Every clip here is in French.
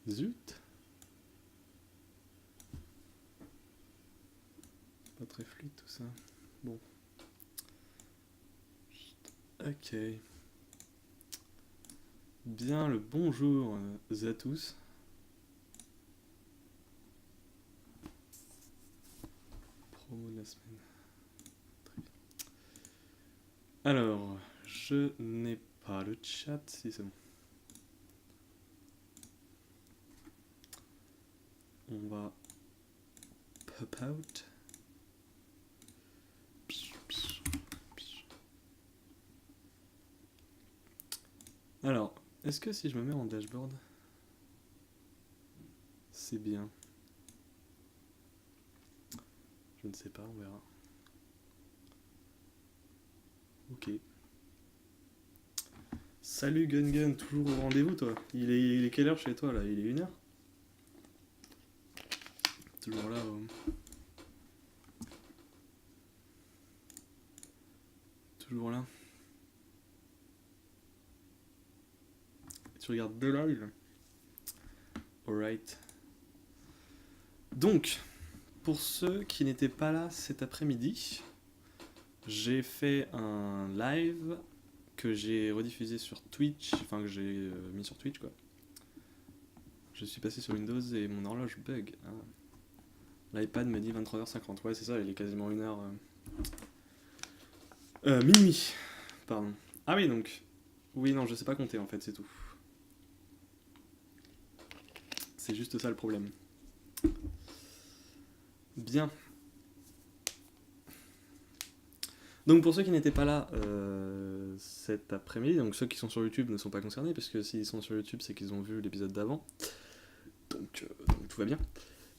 Zut. Pas très fluide tout ça. Bon. Ok. Bien le bonjour à tous. Promo de la semaine. Très bien. Alors, je n'ai pas le chat. Si, c'est bon. On va pop out. Alors, est-ce que si je me mets en dashboard, c'est bien? Je ne sais pas, on verra. Ok. Salut Gun Gun, toujours au rendez-vous toi. Il est quelle heure chez toi là? Il est 1h? Toujours là. Toujours là. Tu regardes de live? Alright. Donc, pour ceux qui n'étaient pas là cet après-midi, j'ai fait un live que j'ai rediffusé sur Twitch, enfin que j'ai mis sur Twitch quoi. Je suis passé sur Windows et mon horloge bug. Ah. L'iPad me dit 23h50. Ouais, c'est ça, il est quasiment 1h. Minuit. Pardon. Ah oui, donc. Oui, non, je sais pas compter en fait, c'est tout. C'est juste ça le problème. Bien. Donc pour ceux qui n'étaient pas là cet après-midi, donc ceux qui sont sur YouTube ne sont pas concernés, parce que s'ils sont sur YouTube, c'est qu'ils ont vu l'épisode d'avant. Donc tout va bien.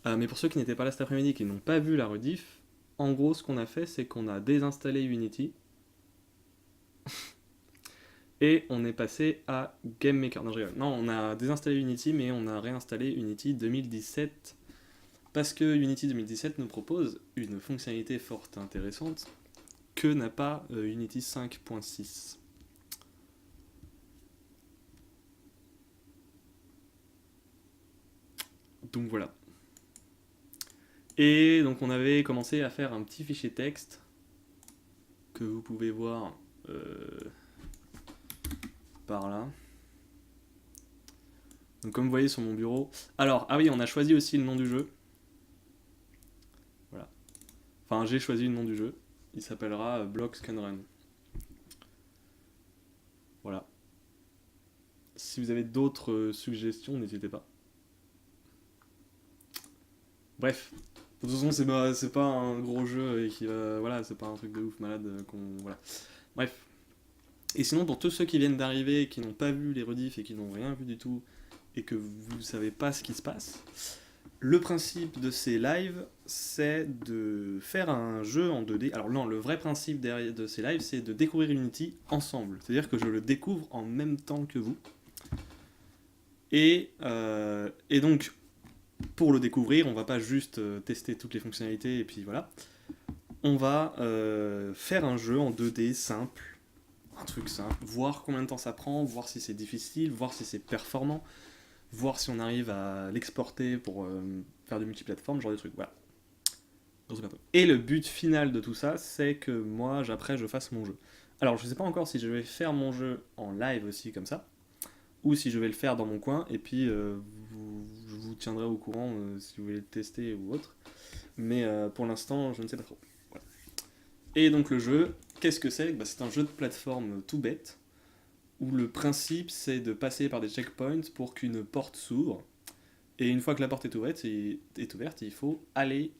Mais pour ceux qui n'étaient pas là cet après-midi et qui n'ont pas vu la rediff, en gros ce qu'on a fait, c'est qu'on a désinstallé Unity et on est passé à Game Maker. Non, je rigole. Non, on a désinstallé Unity, mais on a réinstallé Unity 2017 parce que Unity 2017 nous propose une fonctionnalité forte et intéressante que n'a pas Unity 5.6. Donc voilà. Et donc on avait commencé à faire un petit fichier texte que vous pouvez voir par là. Donc comme vous voyez sur mon bureau. Alors, ah oui, on a choisi aussi le nom du jeu. Voilà. Enfin, j'ai choisi le nom du jeu. Il s'appellera Blocks Can Run. Voilà. Si vous avez d'autres suggestions, n'hésitez pas. Bref. De toute façon, c'est pas un gros jeu et qui va. Voilà, c'est pas un truc de ouf malade qu'on. Voilà. Bref. Et sinon, pour tous ceux qui viennent d'arriver, qui n'ont pas vu les rediffs et qui n'ont rien vu du tout, et que vous savez pas ce qui se passe, le principe de ces lives, c'est de faire un jeu en 2D. Alors non, le vrai principe derrière de ces lives, c'est de découvrir Unity ensemble. C'est-à-dire que je le découvre en même temps que vous. Et donc, pour le découvrir, on va pas juste tester toutes les fonctionnalités et puis voilà. On va faire un jeu en 2D simple, un truc simple, voir combien de temps ça prend, voir si c'est difficile, voir si c'est performant, voir si on arrive à l'exporter pour faire du multiplateforme, genre des trucs, voilà. Et le but final de tout ça, c'est que moi, après, je fasse mon jeu. Alors, je sais pas encore si je vais faire mon jeu en live aussi, comme ça, ou si je vais le faire dans mon coin, et puis je vous tiendrai au courant si vous voulez le tester ou autre. Mais pour l'instant, je ne sais pas trop. Voilà. Et donc le jeu, qu'est-ce que c'est? Bah, c'est un jeu de plateforme tout bête, où le principe c'est de passer par des checkpoints pour qu'une porte s'ouvre. Et une fois que la porte est ouverte, il faut aller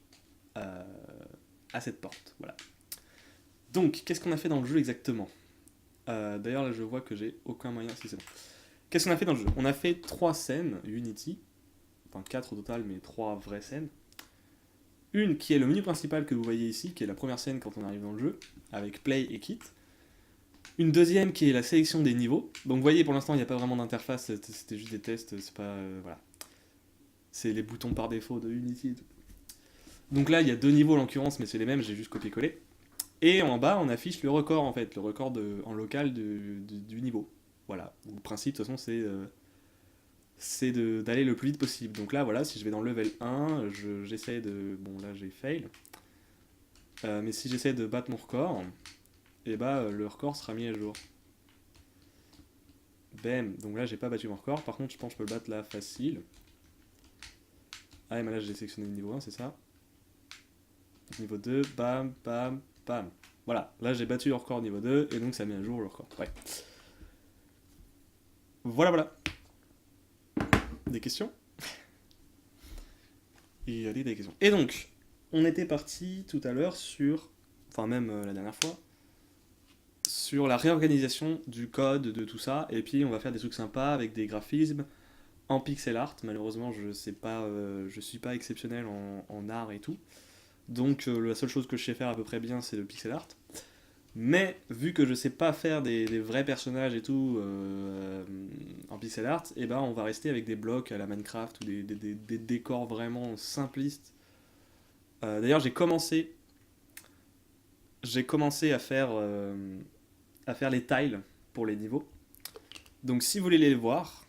à cette porte. Voilà. Donc, qu'est-ce qu'on a fait dans le jeu exactement? D'ailleurs, là, je vois que j'ai aucun moyen. Si c'est bon. Qu'est-ce qu'on a fait dans le jeu? On a fait 3 scènes Unity, enfin 4 au total, mais 3 vraies scènes. Une qui est le menu principal que vous voyez ici, qui est la première scène quand on arrive dans le jeu, avec Play et Kit. Une deuxième qui est la sélection des niveaux. Donc vous voyez, pour l'instant, il n'y a pas vraiment d'interface, c'était juste des tests, c'est pas... voilà. C'est les boutons par défaut de Unity et tout. Donc là, il y a 2 niveaux en l'occurrence, mais c'est les mêmes, j'ai juste copié-collé. Et en bas, on affiche le record, en fait, le record en local du niveau. Voilà. Le principe, de toute façon, c'est d'aller le plus vite possible. Donc là, voilà, si je vais dans level 1, j'essaie de... Bon, là, j'ai fail. Mais si j'essaie de battre mon record, et bah, le record sera mis à jour. Bam. Donc là, j'ai pas battu mon record. Par contre, je pense que je peux le battre là, facile. Ah, mais là, j'ai sélectionné le niveau 1, c'est ça. Niveau 2, bam, bam, bam. Voilà, là, j'ai battu le record niveau 2, et donc ça met à jour le record. Ouais. Voilà, voilà. Des questions? Il y a des questions. Et donc, on était parti tout à l'heure sur, enfin même la dernière fois, sur la réorganisation du code, de tout ça, et puis on va faire des trucs sympas avec des graphismes en pixel art. Malheureusement, je sais pas, je suis pas exceptionnel en art et tout, donc la seule chose que je sais faire à peu près bien, c'est le pixel art. Mais vu que je sais pas faire des vrais personnages et tout en pixel art, et ben on va rester avec des blocs à la Minecraft ou des décors vraiment simplistes. D'ailleurs, j'ai commencé à faire les tiles pour les niveaux. Donc si vous voulez les voir,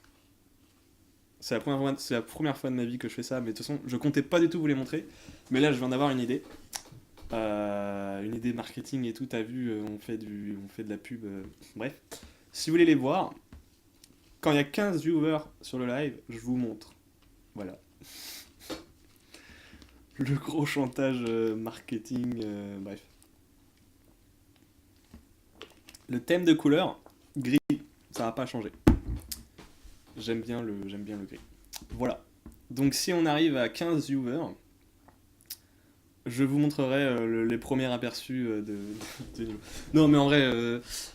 c'est la première fois de ma vie que je fais ça, mais de toute façon, je comptais pas du tout vous les montrer. Mais là, je viens d'avoir une idée marketing et tout. T'as vu, on fait de la pub. Bref, si vous voulez les voir, quand il y a 15 viewers sur le live, je vous montre. Voilà. Le gros chantage marketing, bref. Le thème de couleur, gris, ça va pas changer. J'aime bien le gris. Voilà. Donc si on arrive à 15 viewers, je vous montrerai les premiers aperçus de niveau. Non mais en vrai,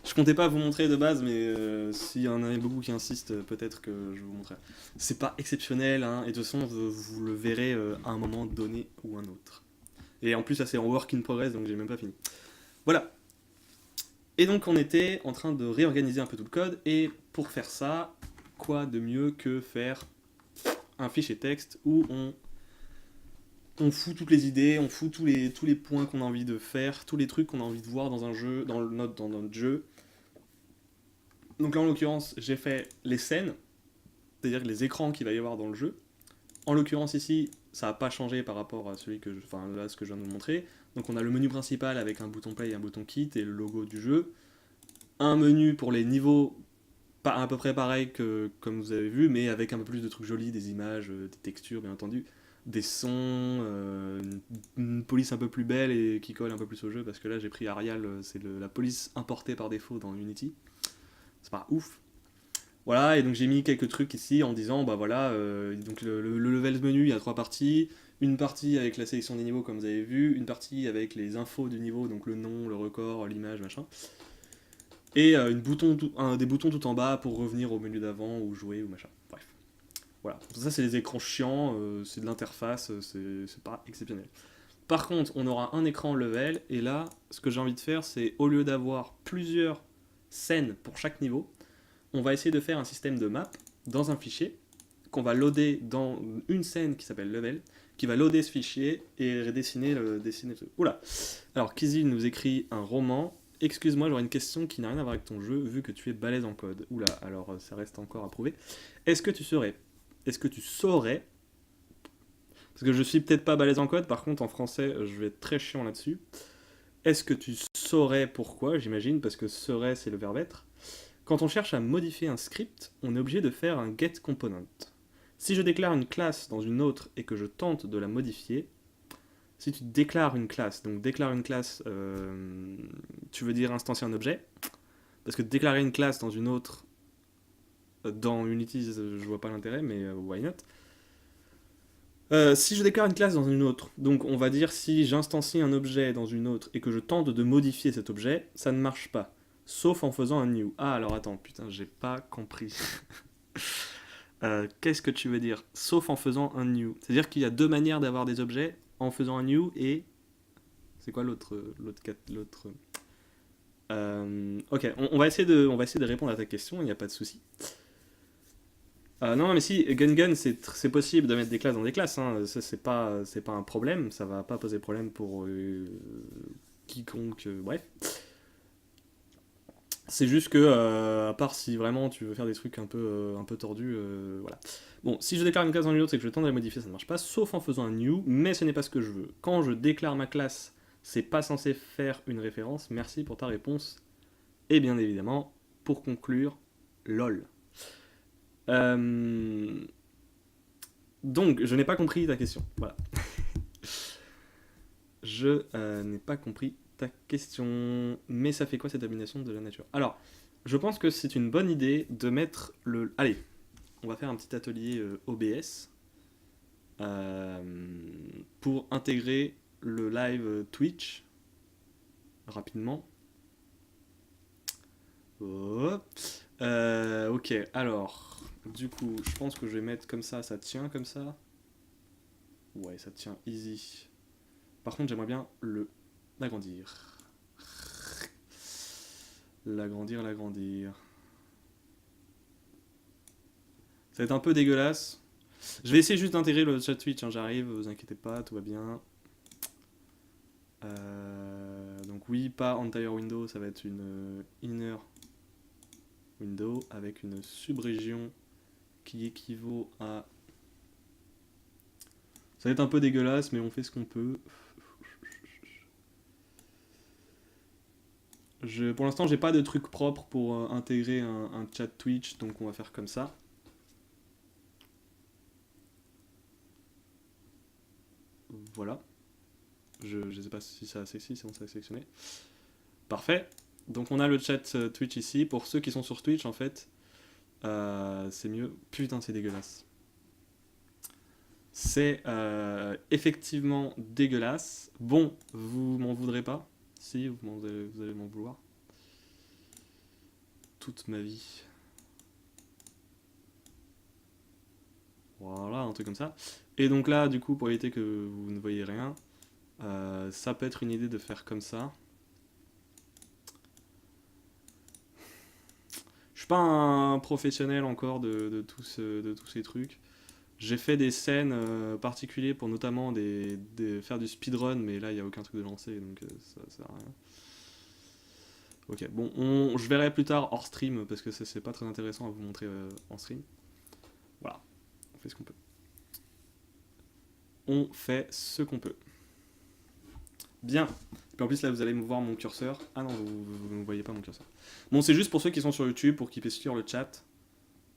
je comptais pas vous montrer de base, mais s'il y en a beaucoup qui insistent, peut-être que je vous montrerai. C'est pas exceptionnel, hein, et de toute façon, vous le verrez à un moment donné ou un autre. Et en plus, ça c'est en work in progress, donc j'ai même pas fini. Voilà. Et donc on était en train de réorganiser un peu tout le code, et pour faire ça, quoi de mieux que faire un fichier texte où on fout toutes les idées, on fout tous les points qu'on a envie de faire, tous les trucs qu'on a envie de voir dans un jeu, dans notre jeu. Donc là en l'occurrence j'ai fait les scènes, c'est-à-dire les écrans qu'il va y avoir dans le jeu. En l'occurrence ici, ça n'a pas changé par rapport à ce que je viens de vous montrer. Donc on a le menu principal avec un bouton play et un bouton quit et le logo du jeu. Un menu pour les niveaux, pas à peu près pareil que comme vous avez vu, mais avec un peu plus de trucs jolis, des images, des textures bien entendu, des sons, une police un peu plus belle et qui colle un peu plus au jeu, parce que là j'ai pris Arial, c'est la police importée par défaut dans Unity. C'est pas ouf. Voilà, et donc j'ai mis quelques trucs ici en disant, bah voilà, donc le level menu, il y a trois parties. Une partie avec la sélection des niveaux, comme vous avez vu. Une partie avec les infos du niveau, donc le nom, le record, l'image, machin. Et des boutons tout en bas pour revenir au menu d'avant, ou jouer, ou machin. Bref. Voilà. Ça, c'est les écrans chiants, c'est de l'interface, c'est pas exceptionnel. Par contre, on aura un écran level, et là, ce que j'ai envie de faire, c'est au lieu d'avoir plusieurs scènes pour chaque niveau, on va essayer de faire un système de map dans un fichier qu'on va loader dans une scène qui s'appelle level, qui va loader ce fichier et dessiner le truc. Oula. Alors Kizzy nous écrit un roman. Excuse-moi, j'aurais une question qui n'a rien à voir avec ton jeu, vu que tu es balèze en code. Oula, alors ça reste encore à prouver. Est-ce que tu saurais, parce que je suis peut-être pas balèze en code, par contre en français je vais être très chiant là-dessus. Est-ce que tu saurais pourquoi, j'imagine, parce que serait c'est le verbe être. Quand on cherche à modifier un script, on est obligé de faire un get component. Si je déclare une classe dans une autre et que je tente de la modifier, si tu déclares une classe, donc déclare une classe, tu veux dire instancier un objet, parce que déclarer une classe dans une autre, dans Unity, je vois pas l'intérêt, mais why not. Si je déclare une classe dans une autre, donc on va dire si j'instancie un objet dans une autre et que je tente de modifier cet objet, ça ne marche pas. Sauf en faisant un new. Ah, alors attends, putain, j'ai pas compris. Qu'est-ce que tu veux dire? Sauf en faisant un new. C'est-à-dire qu'il y a deux manières d'avoir des objets, en faisant un new et... C'est quoi l'autre... Ok, on va essayer de répondre à ta question, il n'y a pas de souci. Non, mais si, Gun, c'est possible de mettre des classes dans des classes, hein. Ça, c'est pas un problème, ça va pas poser problème pour quiconque, bref. C'est juste que, à part si vraiment tu veux faire des trucs un peu tordus, voilà. Bon, si je déclare une classe dans une autre, c'est que je tente à la modifier, ça ne marche pas, sauf en faisant un new, mais ce n'est pas ce que je veux. Quand je déclare ma classe, c'est pas censé faire une référence. Merci pour ta réponse. Et bien évidemment, pour conclure, lol. Euh, Donc, je n'ai pas compris ta question. Voilà. Je n'ai pas compris ta question. Mais ça fait quoi cette abomination de la nature? Alors, je pense que c'est une bonne idée de mettre le... Allez, on va faire un petit atelier OBS pour intégrer le live Twitch rapidement. Oh. Ok, alors, du coup, je pense que je vais mettre comme ça tient comme ça. Ouais, ça tient easy. Par contre, j'aimerais bien l'agrandir. L'agrandir. Ça va être un peu dégueulasse. Je vais essayer juste d'intégrer le chat Twitch, hein, j'arrive, vous inquiétez pas, tout va bien. Donc oui, pas entire window, ça va être une inner window avec une subrégion qui équivaut à... Ça va être un peu dégueulasse, mais on fait ce qu'on peut. Pour l'instant, j'ai pas de truc propre pour intégrer un chat Twitch, donc on va faire comme ça. Voilà. Je sais pas si ça a sexy, c'est bon, ça a sélectionné. Parfait. Donc on a le chat Twitch ici. Pour ceux qui sont sur Twitch, en fait, c'est mieux. Putain, c'est dégueulasse. C'est effectivement dégueulasse. Bon, vous m'en voudrez pas. Si, vous allez m'en vouloir. Toute ma vie. Voilà, un truc comme ça. Et donc là, du coup, pour éviter que vous ne voyez rien, ça peut être une idée de faire comme ça. Je suis pas un professionnel encore de tous ces trucs. J'ai fait des scènes particulières pour notamment faire du speedrun, mais là il n'y a aucun truc de lancé, donc ça sert à rien. Ok, bon, je verrai plus tard hors stream, parce que c'est pas très intéressant à vous montrer en stream. Voilà, on fait ce qu'on peut. On fait ce qu'on peut. Bien. Puis en plus là vous allez me voir mon curseur. Ah non, vous ne voyez pas mon curseur. Bon, c'est juste pour ceux qui sont sur YouTube, pour qu'ils puissent suivre le chat.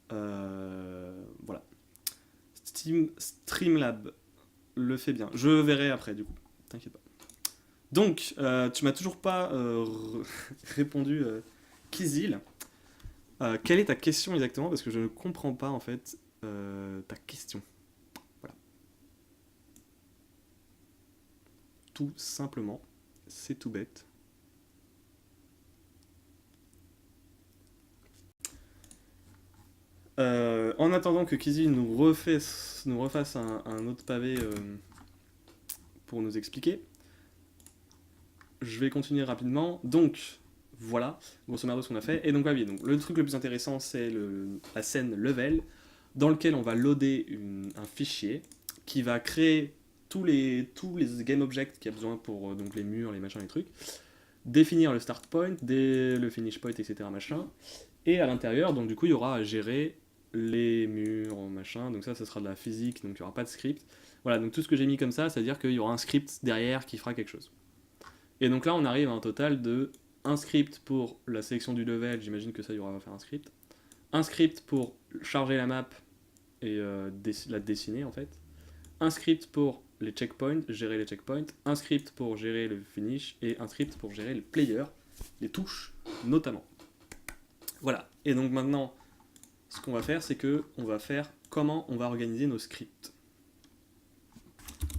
Voilà. Streamlab le fait bien. Je verrai après du coup. T'inquiète pas. Donc, tu m'as toujours pas répondu, Kizil. Quelle est ta question exactement? Parce que je ne comprends pas en fait ta question. Voilà. Tout simplement. C'est tout bête. En attendant que Kizil nous refasse un autre pavé pour nous expliquer, je vais continuer rapidement. Donc, voilà, grosso merdo ce qu'on a fait. Et donc, oui, donc, le truc le plus intéressant, c'est la scène level, dans lequel on va loader un fichier qui va créer tous les game objects qu'il y a besoin pour donc les murs, les machins, les trucs, définir le start point, le finish point, etc. machin. Et à l'intérieur, donc du coup, il y aura à gérer les murs, machin. Donc ça sera de la physique, donc il n'y aura pas de script. Voilà, donc tout ce que j'ai mis comme ça, c'est-à-dire qu'il y aura un script derrière qui fera quelque chose. Et donc là, on arrive à un total de un script pour la sélection du level, j'imagine que ça, il y aura à faire un script. Un script pour charger la map et la dessiner en fait. Un script pour les checkpoints, gérer les checkpoints. Un script pour gérer le finish et un script pour gérer le player, les touches notamment. Voilà. Et donc maintenant, ce qu'on va faire, c'est que on va faire comment on va organiser nos scripts.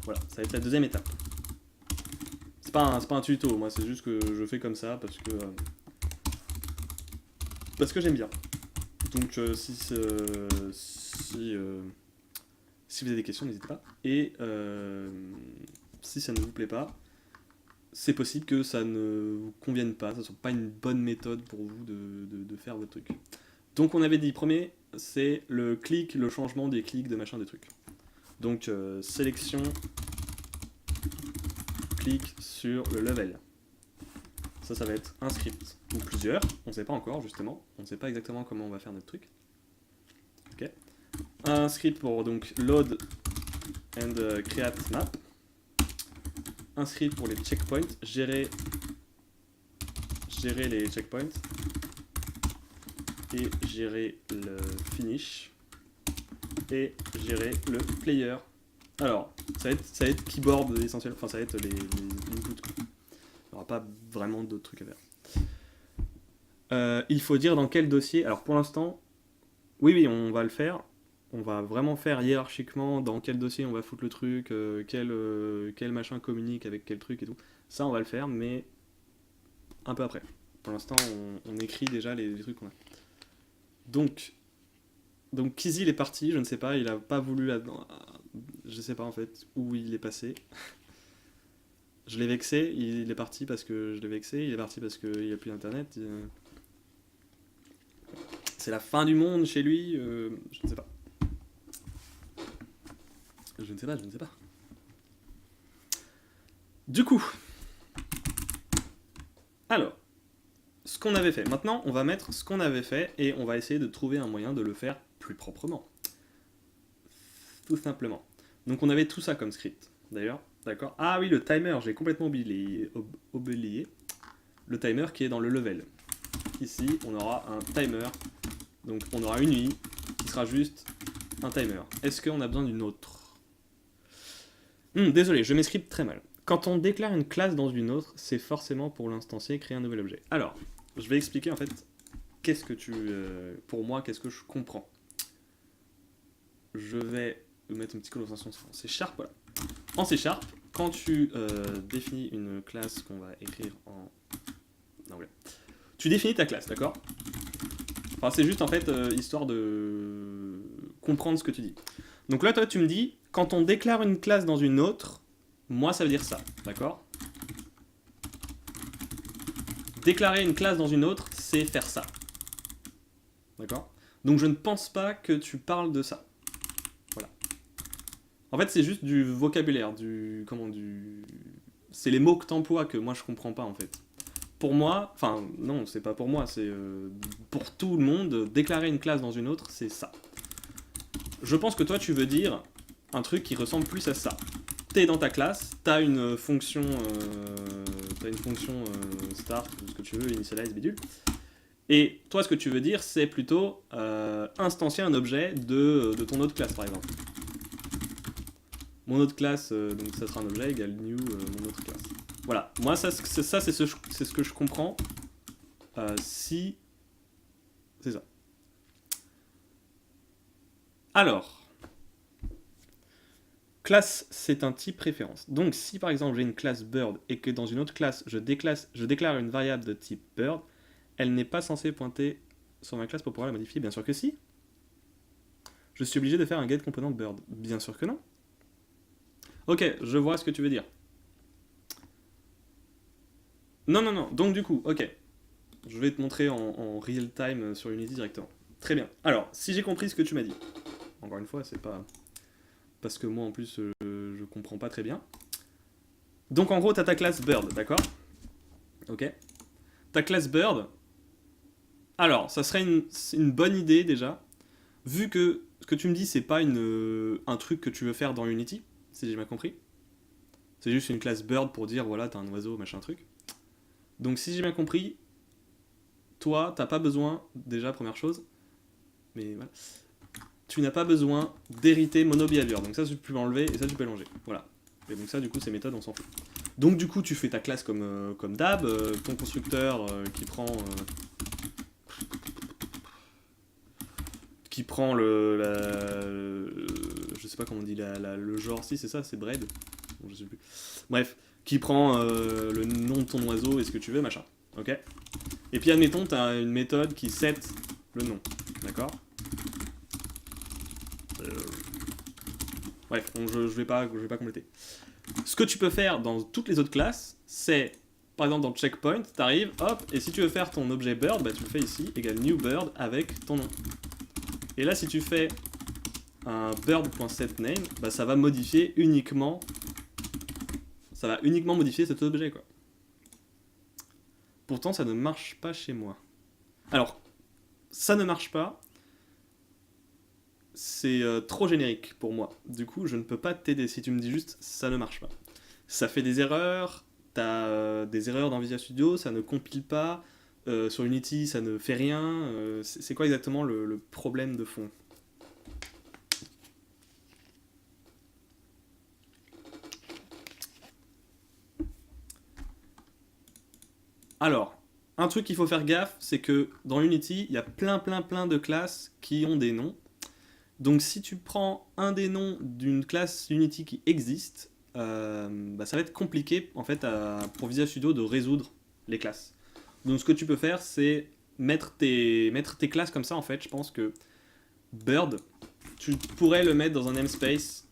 Voilà, ça va être la deuxième étape. C'est pas un tuto, moi c'est juste que je fais comme ça parce que j'aime bien. Donc si vous avez des questions, n'hésitez pas. Et si ça ne vous plaît pas, c'est possible que ça ne vous convienne pas, ça ne soit pas une bonne méthode pour vous de faire votre truc. Donc on avait dit, premier, c'est le changement des clics, de machin, des trucs. Donc sélection, clic sur le level. Ça va être un script ou plusieurs. On ne sait pas encore, justement. On ne sait pas exactement comment on va faire notre truc. Ok. Un script pour donc load and create map. Un script pour les checkpoints, gérer les checkpoints et gérer le finish et gérer le player. Alors, ça va être keyboard essentiel, enfin ça va être les inputs, quoi. Il n'y aura pas vraiment d'autres trucs à faire. Il faut dire dans quel dossier. Alors pour l'instant, oui, on va le faire. On va vraiment faire hiérarchiquement dans quel dossier on va foutre le truc, quel machin communique avec quel truc et tout. Ça, on va le faire, mais un peu après. Pour l'instant, on écrit déjà les trucs qu'on a. Donc Kizzy, il est parti, je ne sais pas, il a pas voulu là-dedans. Je sais pas en fait où il est passé. Je l'ai vexé, il est parti parce que je l'ai vexé, il est parti parce qu'il n'y a plus d'internet. C'est la fin du monde chez lui, je ne sais pas. Je ne sais pas. Du coup, alors, ce qu'on avait fait. Maintenant, on va mettre ce qu'on avait fait et on va essayer de trouver un moyen de le faire plus proprement. Tout simplement. Donc on avait tout ça comme script, d'ailleurs. D'accord. Ah oui, le timer, j'ai complètement oublié. Le timer qui est dans le level. Ici, on aura un timer. Donc on aura une nuit qui sera juste un timer. Est-ce qu'on a besoin d'une autre? Désolé, je m'escribe très mal. Quand on déclare une classe dans une autre, c'est forcément pour l'instancier créer un nouvel objet. Alors, je vais expliquer en fait qu'est-ce que pour moi, qu'est-ce que je comprends. Je vais mettre un petit code d'extension en C#, voilà. En C#, quand tu définis une classe qu'on va écrire en anglais, tu définis ta classe, d'accord? Enfin, c'est juste en fait histoire de comprendre ce que tu dis. Donc là, toi, tu me dis, quand on déclare une classe dans une autre, moi, ça veut dire ça, d'accord? Déclarer une classe dans une autre, c'est faire ça. D'accord? Donc je ne pense pas que tu parles de ça. Voilà. En fait, c'est juste du vocabulaire, c'est les mots que t'emploies que moi je comprends pas en fait. Pour moi, enfin non, c'est pas pour moi, c'est pour tout le monde, déclarer une classe dans une autre, c'est ça. Je pense que toi tu veux dire un truc qui ressemble plus à ça. T'es dans ta classe, t'as une fonction, start, ou ce que tu veux, initialize, bidule. Et toi, ce que tu veux dire, c'est plutôt instancier un objet de ton autre classe, par exemple. Mon autre classe, donc ça sera un objet égale new mon autre classe. Voilà, moi c'est ce que je comprends. Si... C'est ça. Alors... Classe, c'est un type référence. Donc si par exemple j'ai une classe bird et que dans une autre classe je déclare une variable de type bird, elle n'est pas censée pointer sur ma classe pour pouvoir la modifier. Bien sûr que si. Je suis obligé de faire un get component bird. Bien sûr que non. Ok, je vois ce que tu veux dire. Non. Donc du coup, ok. Je vais te montrer en real time sur Unity directement. Très bien. Alors, si j'ai compris ce que tu m'as dit. Encore une fois, c'est pas... Parce que moi, en plus, je comprends pas très bien. Donc, en gros, t'as ta classe bird, d'accord? Ok. Ta classe bird... Alors, ça serait une bonne idée, déjà. Vu que ce que tu me dis, c'est pas un truc que tu veux faire dans Unity, si j'ai bien compris. C'est juste une classe bird pour dire, voilà, t'as un oiseau, machin truc. Donc, si j'ai bien compris, toi, t'as pas besoin, déjà, première chose, mais voilà, tu n'as pas besoin d'hériter monobehavior. Donc ça, tu peux l'enlever et ça, tu peux l'enlever. Voilà. Et donc ça, du coup, ces méthodes, on s'en fout. Donc du coup, tu fais ta classe comme d'hab, ton constructeur qui prend je sais pas comment on dit le genre, si c'est ça, c'est bread. Bon, je sais plus. Bref, qui prend le nom de ton oiseau et ce que tu veux, machin. Ok. Et puis admettons, tu as une méthode qui set le nom. D'accord. Bref, je vais pas compléter. Ce que tu peux faire dans toutes les autres classes, c'est, par exemple dans checkpoint, t'arrives, hop, et si tu veux faire ton objet bird, bah tu le fais ici, égale new bird avec ton nom. Et là, si tu fais un bird.setName, bah ça va modifier uniquement... Ça va uniquement modifier cet objet, quoi. Pourtant, ça ne marche pas chez moi. Alors, ça ne marche pas, c'est trop générique pour moi. Du coup, je ne peux pas t'aider si tu me dis juste ça ne marche pas. Ça fait des erreurs, t'as des erreurs dans Visual Studio, ça ne compile pas, sur Unity ça ne fait rien. C'est quoi exactement le problème de fond? Alors, un truc qu'il faut faire gaffe, c'est que dans Unity, il y a plein de classes qui ont des noms. Donc si tu prends un des noms d'une classe Unity qui existe, bah, ça va être compliqué en fait pour Visual Studio de résoudre les classes. Donc ce que tu peux faire, c'est mettre tes classes comme ça en fait. Je pense que Bird, tu pourrais le mettre dans un namespace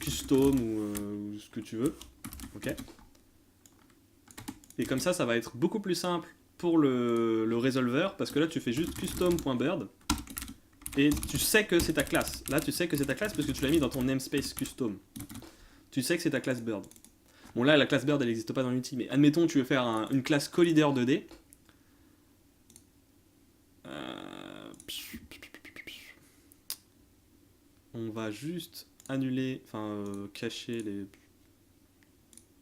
custom ou ce que tu veux. Ok. Et comme ça va être beaucoup plus simple pour le résolveur parce que là tu fais juste custom.bird. Et tu sais que c'est ta classe. Là, tu sais que c'est ta classe parce que tu l'as mis dans ton namespace custom. Tu sais que c'est ta classe Bird. Bon, là, la classe Bird, elle n'existe pas dans Unity, mais admettons, tu veux faire une classe Collider 2D. On va juste annuler, enfin, cacher les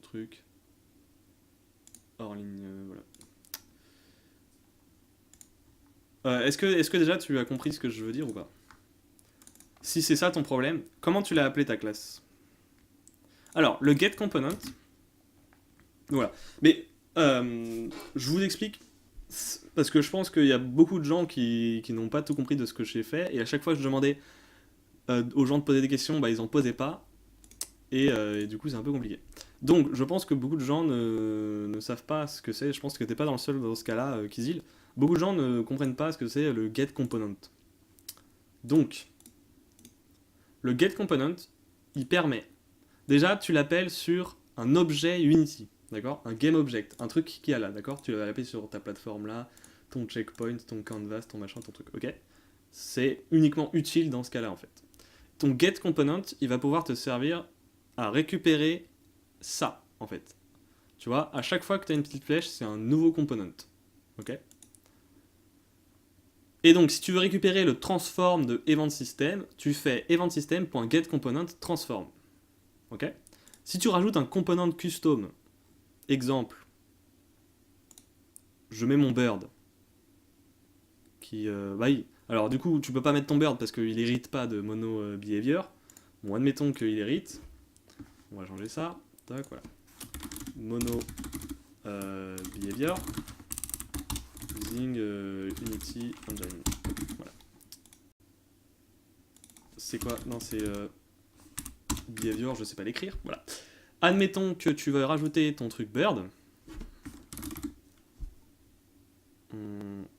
trucs hors ligne, voilà. Est-ce que déjà tu as compris ce que je veux dire ou pas? Si c'est ça ton problème, comment tu l'as appelé ta classe? Alors, le getComponent, voilà. Mais je vous explique, parce que je pense qu'il y a beaucoup de gens qui n'ont pas tout compris de ce que j'ai fait, et à chaque fois que je demandais aux gens de poser des questions, bah, ils en posaient pas, et du coup c'est un peu compliqué. Donc je pense que beaucoup de gens ne savent pas ce que c'est, je pense que t'es pas dans le seul dans ce cas-là, Kizil. Beaucoup de gens ne comprennent pas ce que c'est le getComponent. Donc, le getComponent, il permet. Déjà, tu l'appelles sur un objet Unity, d'accord? Un GameObject, un truc qui est là, d'accord? Tu l'as appelé sur ta plateforme là, ton checkpoint, ton canvas, ton machin, ton truc, ok? C'est uniquement utile dans ce cas-là en fait. Ton getComponent, il va pouvoir te servir à récupérer ça en fait. Tu vois, à chaque fois que tu as une petite flèche, c'est un nouveau component, ok? Et donc, si tu veux récupérer le transform de event system, tu fais eventsystem.getComponentTransform. Ok. Si tu rajoutes un component custom, exemple, je mets mon bird, qui, alors du coup, tu peux pas mettre ton bird parce qu'il hérite pas de mono behavior. Bon, admettons qu'il hérite. On va changer ça. Tac, voilà. Mono behavior using Unity Engine. Voilà. C'est quoi? Non, c'est behavior, je sais pas l'écrire. Voilà. Admettons que tu veux rajouter ton truc bird.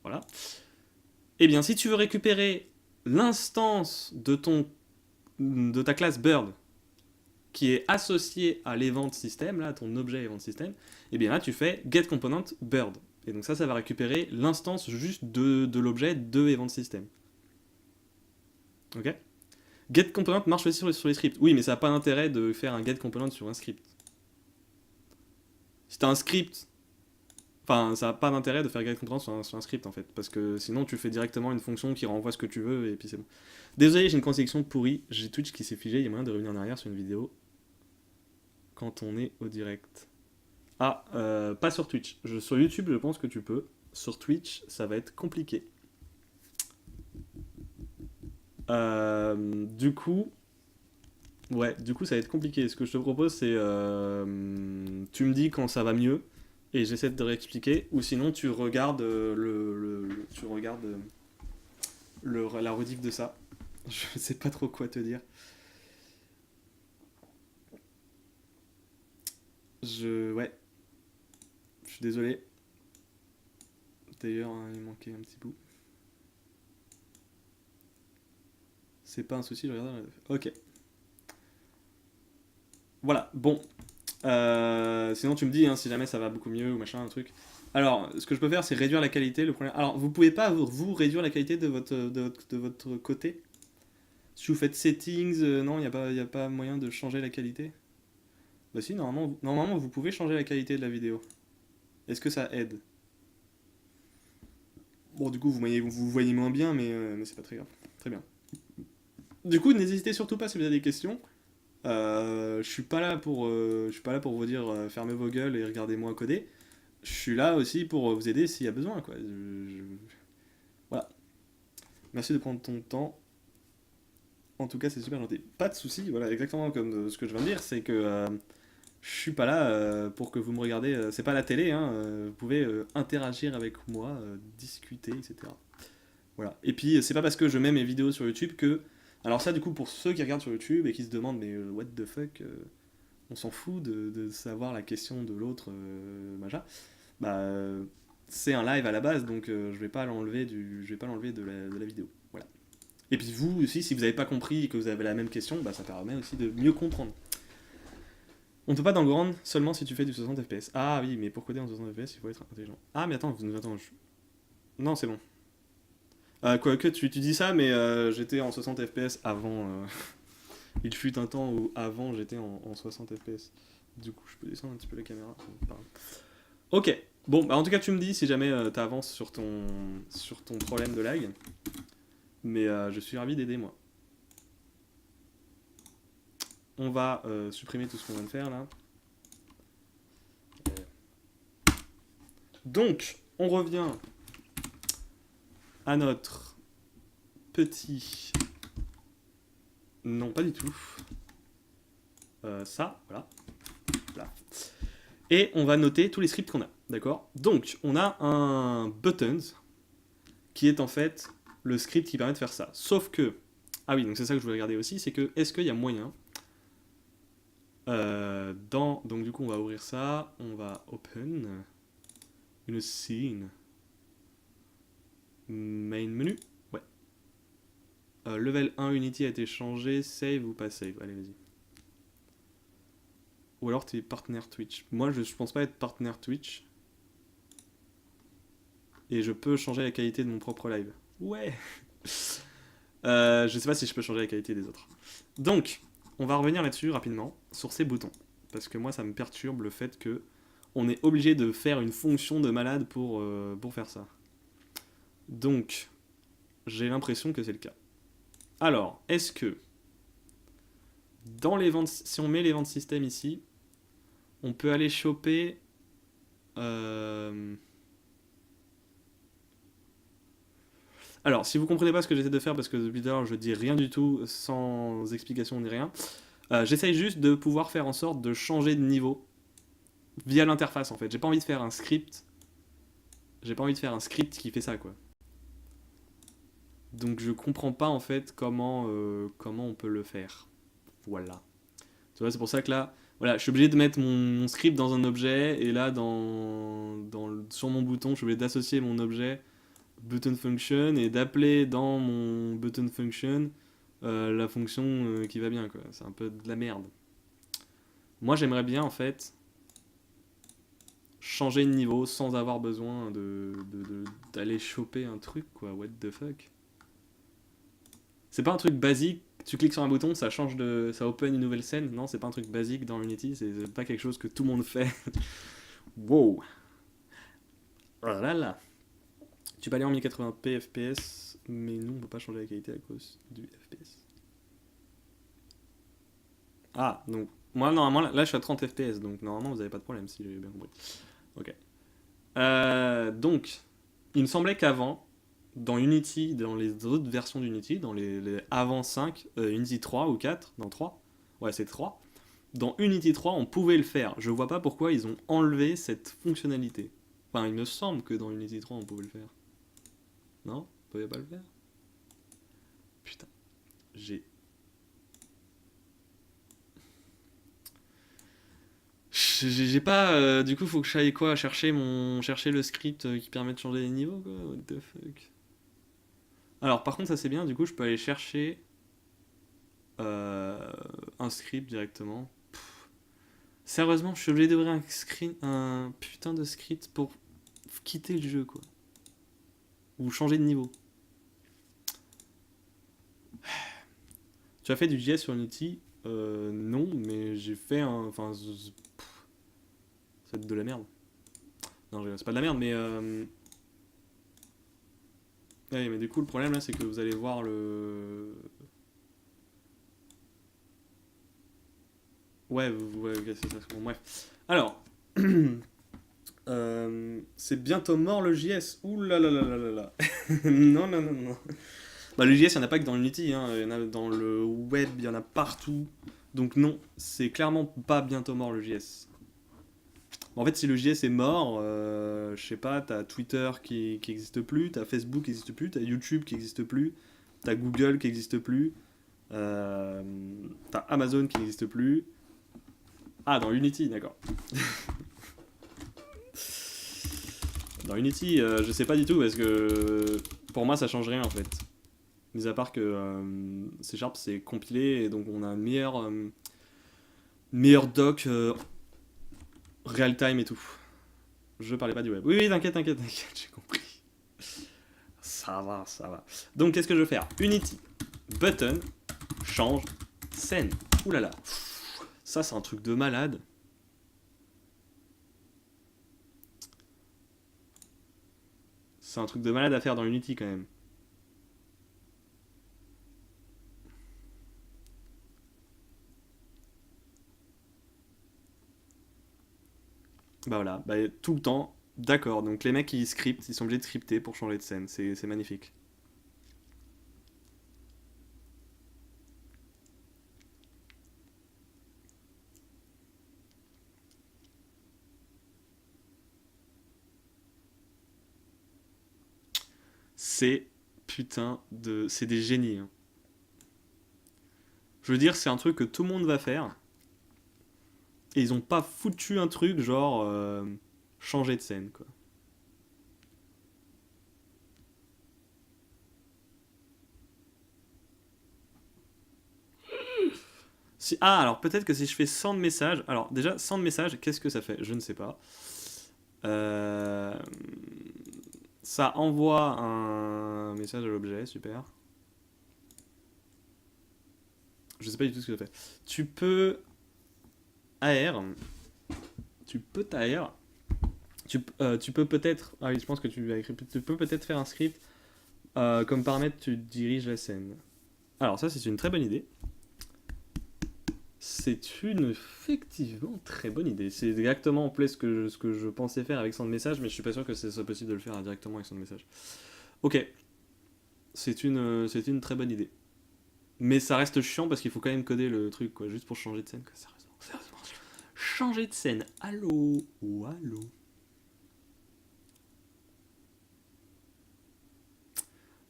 Voilà. Eh bien, si tu veux récupérer l'instance de ta classe bird qui est associée à l'event system, là, ton objet event system, eh bien là, tu fais getComponentBird. Et donc ça va récupérer l'instance juste de l'objet de event system. Ok? GetComponent marche aussi sur les scripts. Oui, mais ça n'a pas d'intérêt de faire un getComponent sur un script. Si tu as un script, enfin, ça n'a pas d'intérêt de faire getComponent sur un script en fait, parce que sinon tu fais directement une fonction qui renvoie ce que tu veux et puis c'est bon. Désolé, j'ai une connexion pourrie, j'ai Twitch qui s'est figé, il y a moyen de revenir en arrière sur une vidéo quand on est au direct. Ah, pas sur Twitch. Sur YouTube, je pense que tu peux. Sur Twitch, ça va être compliqué. Du coup, ça va être compliqué. Ce que je te propose, c'est tu me dis quand ça va mieux et j'essaie de te réexpliquer, ou sinon tu regardes la rediff de ça. Je sais pas trop quoi te dire. Ouais, je suis désolé. D'ailleurs, il manquait un petit bout. C'est pas un souci, je regarde. Ok. Voilà, bon. Sinon, tu me dis hein, si jamais ça va beaucoup mieux ou machin, un truc. Alors, ce que je peux faire, c'est réduire la qualité. Le problème. Alors, vous pouvez pas vous réduire la qualité de votre côté. Si vous faites settings, non, y a pas moyen de changer la qualité. Bah si, normalement vous pouvez changer la qualité de la vidéo. Est-ce que ça aide? Bon, du coup, vous voyez moins bien, mais c'est pas très grave. Très bien. Du coup, n'hésitez surtout pas si vous avez des questions. Je suis pas là pour vous dire fermez vos gueules et regardez-moi coder. Je suis là aussi pour vous aider s'il y a besoin, quoi. Voilà. Merci de prendre ton temps. En tout cas, c'est super gentil. Pas de souci, voilà, exactement comme ce que je viens de dire, c'est que je suis pas là pour que vous me regardez. C'est pas la télé, hein. Vous pouvez interagir avec moi, discuter, etc. Voilà. Et puis, c'est pas parce que je mets mes vidéos sur YouTube que. Alors, ça, du coup, pour ceux qui regardent sur YouTube et qui se demandent, mais what the fuck, on s'en fout de savoir la question de l'autre, machin. Bah, c'est un live à la base, donc je vais pas l'enlever de la vidéo. Voilà. Et puis vous aussi, si vous n'avez pas compris et que vous avez la même question, bah ça permet aussi de mieux comprendre. On ne peut pas dans le grand seulement si tu fais du 60 fps. Ah oui, mais pour coder en 60 fps, il faut être intelligent. Ah mais attends. Non, c'est bon. Quoique tu dis ça, mais j'étais en 60 fps avant. Il fut un temps où avant j'étais en 60 fps. Du coup, je peux descendre un petit peu la caméra. Pardon. Ok. Bon, bah en tout cas, tu me dis si jamais t'avances sur ton problème de lag. Mais je suis ravi d'aider moi. On va supprimer tout ce qu'on vient de faire là. Donc, on revient à notre petit... Non, pas du tout. Ça, voilà. Là. Et on va noter tous les scripts qu'on a, d'accord? Donc, on a un buttons qui est en fait le script qui permet de faire ça. Sauf que... Ah oui, donc c'est ça que je voulais regarder aussi, c'est que est-ce qu'il y a moyen... Donc du coup, on va ouvrir ça, on va open une scene. Main menu. Ouais. Level 1 Unity a été changé. Save ou pas save? Allez, vas-y. Ou alors t'es partenaire Twitch. Moi, je pense pas être partenaire Twitch. Et je peux changer la qualité de mon propre live. Ouais. Je sais pas si je peux changer la qualité des autres. Donc, on va revenir là-dessus rapidement, sur ces boutons. Parce que moi, ça me perturbe le fait que on est obligé de faire une fonction de malade pour faire ça. Donc, j'ai l'impression que c'est le cas. Alors, est-ce que dans les ventes, si on met les ventes système ici, on peut aller choper Alors, si vous comprenez pas ce que j'essaie de faire, parce que depuis tout à l'heure je dis rien du tout, sans explication ni rien, j'essaye juste de pouvoir faire en sorte de changer de niveau via l'interface en fait. J'ai pas envie de faire un script. J'ai pas envie de faire un script qui fait ça quoi. Donc je comprends pas en fait comment on peut le faire. Voilà. Tu vois, c'est pour ça que là, voilà, je suis obligé de mettre mon script dans un objet et là sur mon bouton, je suis obligé d'associer mon objet button function et d'appeler dans mon button function la fonction qui va bien quoi. C'est un peu de la merde. Moi j'aimerais bien en fait changer de niveau sans avoir besoin d'aller choper un truc quoi. What the fuck. C'est pas un truc basique. Tu cliques sur un bouton, ça ça open une nouvelle scène. Non, c'est pas un truc basique dans Unity. C'est pas quelque chose que tout le monde fait. Wow. Oh là là. Tu peux aller en 1080p FPS, mais nous on peut pas changer la qualité à cause du FPS. Ah, donc moi normalement là je suis à 30 FPS, donc normalement vous avez pas de problème si j'ai bien compris. Ok. Donc, il me semblait qu'avant, dans Unity, dans les autres versions d'Unity, dans les avant 5, Unity 3 ou 4, dans 3, ouais c'est 3, dans Unity 3 on pouvait le faire. Je vois pas pourquoi ils ont enlevé cette fonctionnalité. Enfin, il me semble que dans Unity 3 on pouvait le faire. Non? On pouvait pas le faire? Putain, j'ai... J'ai pas... du coup, faut que j'aille quoi chercher le script qui permet de changer les niveaux, quoi? What the fuck? Alors, par contre, ça c'est bien, du coup, je peux aller chercher un script directement. Sérieusement, je suis obligé d'ouvrir un putain de script pour quitter le jeu, quoi. Ou changer de niveau. Tu as fait du JS sur Unity? Non, mais j'ai fait un... Enfin, c'est de la merde. Non, c'est pas de la merde, mais... Oui, mais du coup, le problème là, c'est que vous allez voir le. Ouais, ouais, ok, c'est ça. Bon, bref. Alors, c'est bientôt mort le JS. Ouh là là là là là là. Non, non, non, non. Bah, le JS, il n'y en a pas que dans Unity, hein. Il y en a dans le web, il y en a partout. Donc, non, c'est clairement pas bientôt mort le JS. Bon, en fait, si le JS est mort, je sais pas, t'as Twitter qui existe plus, t'as Facebook qui existe plus, t'as YouTube qui existe plus, t'as Google qui existe plus, euh, t'as Amazon qui n'existe plus. Ah, dans Unity, d'accord. Dans Unity, je sais pas du tout parce que pour moi ça change rien en fait. Mis à part que C Sharp c'est compilé et donc on a un meilleur doc real time et tout. Je parlais pas du web. Oui, oui, t'inquiète, t'inquiète, t'inquiète, j'ai compris. Ça va, ça va. Donc qu'est-ce que je veux faire? Unity, button, change, scène. Ouh là là. Ça c'est un truc de malade. C'est un truc de malade à faire dans Unity quand même. Bah voilà, bah, tout le temps, d'accord. Donc les mecs qui scriptent, ils sont obligés de scripter pour changer de scène. C'est magnifique. C'est putain de. C'est des génies, hein. Je veux dire, c'est un truc que tout le monde va faire. Et ils ont pas foutu un truc genre changer de scène, quoi. Si, ah, alors peut-être que si je fais 100 de messages. Alors déjà, 100 de messages, qu'est-ce que ça fait? Je ne sais pas. Euh, Ça envoie un message à l'objet, super. Je sais pas du tout ce que ça fait. Tu peux AR. Tu peux t'AR. Tu peux peut-être. Ah oui, je pense que tu as écrit. Tu peux peut-être faire un script. Comme paramètre, tu diriges la scène. Alors, ça, c'est une très bonne idée. C'est une effectivement très bonne idée. C'est exactement en place ce que je pensais faire avec son message, mais je suis pas sûr que ce soit possible de le faire directement avec son message. Ok, c'est une très bonne idée. Mais ça reste chiant parce qu'il faut quand même coder le truc, quoi, juste pour changer de scène. Quoi. Sérieusement. Changer de scène. Allô ou allô.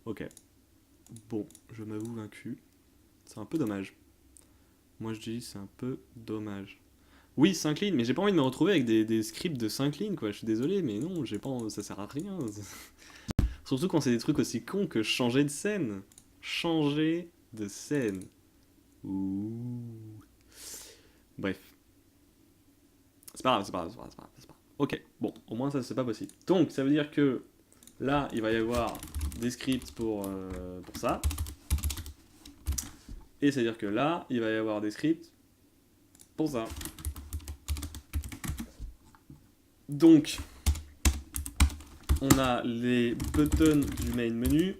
Ok. Bon, je m'avoue vaincu. C'est un peu dommage. Moi je dis c'est un peu dommage. Oui, 5 lignes, mais j'ai pas envie de me retrouver avec des scripts de 5 lignes, quoi. Je suis désolé, mais non, j'ai pas, ça sert à rien. Surtout quand c'est des trucs aussi cons que changer de scène. Changer de scène. Ouh. Bref. C'est pas grave, c'est pas grave, c'est pas grave, c'est pas grave, c'est pas grave. Ok, bon, au moins ça c'est pas possible. Donc ça veut dire que là, il va y avoir des scripts pour ça. Et ça veut dire que là, il va y avoir des scripts pour ça. Donc, on a les buttons du main menu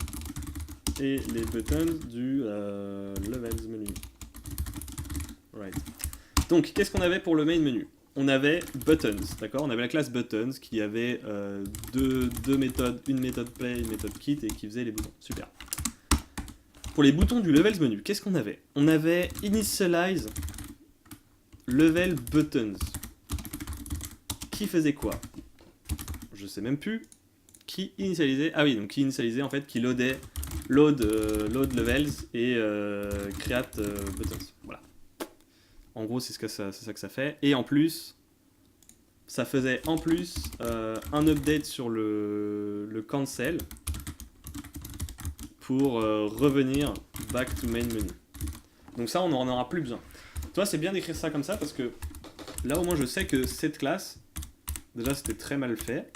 et les buttons du levels menu. Right. Donc, qu'est-ce qu'on avait pour le main menu? On avait buttons, d'accord? On avait la classe buttons qui avait deux méthodes, une méthode play, une méthode kit et qui faisait les boutons. Super. Pour les boutons du levels menu, qu'est-ce qu'on avait? On avait initialize level buttons. Qui faisait quoi? Je sais même plus. Qui initialisait? Ah oui, donc qui initialisait en fait, qui loadait load levels et create buttons. Voilà. En gros, c'est ça que ça fait. Et en plus, ça faisait en plus un update sur le cancel pour revenir back to main menu. Donc ça, on n'en aura plus besoin. Toi, c'est bien d'écrire ça comme ça parce que là, au moins, je sais que cette classe, déjà, c'était très mal fait.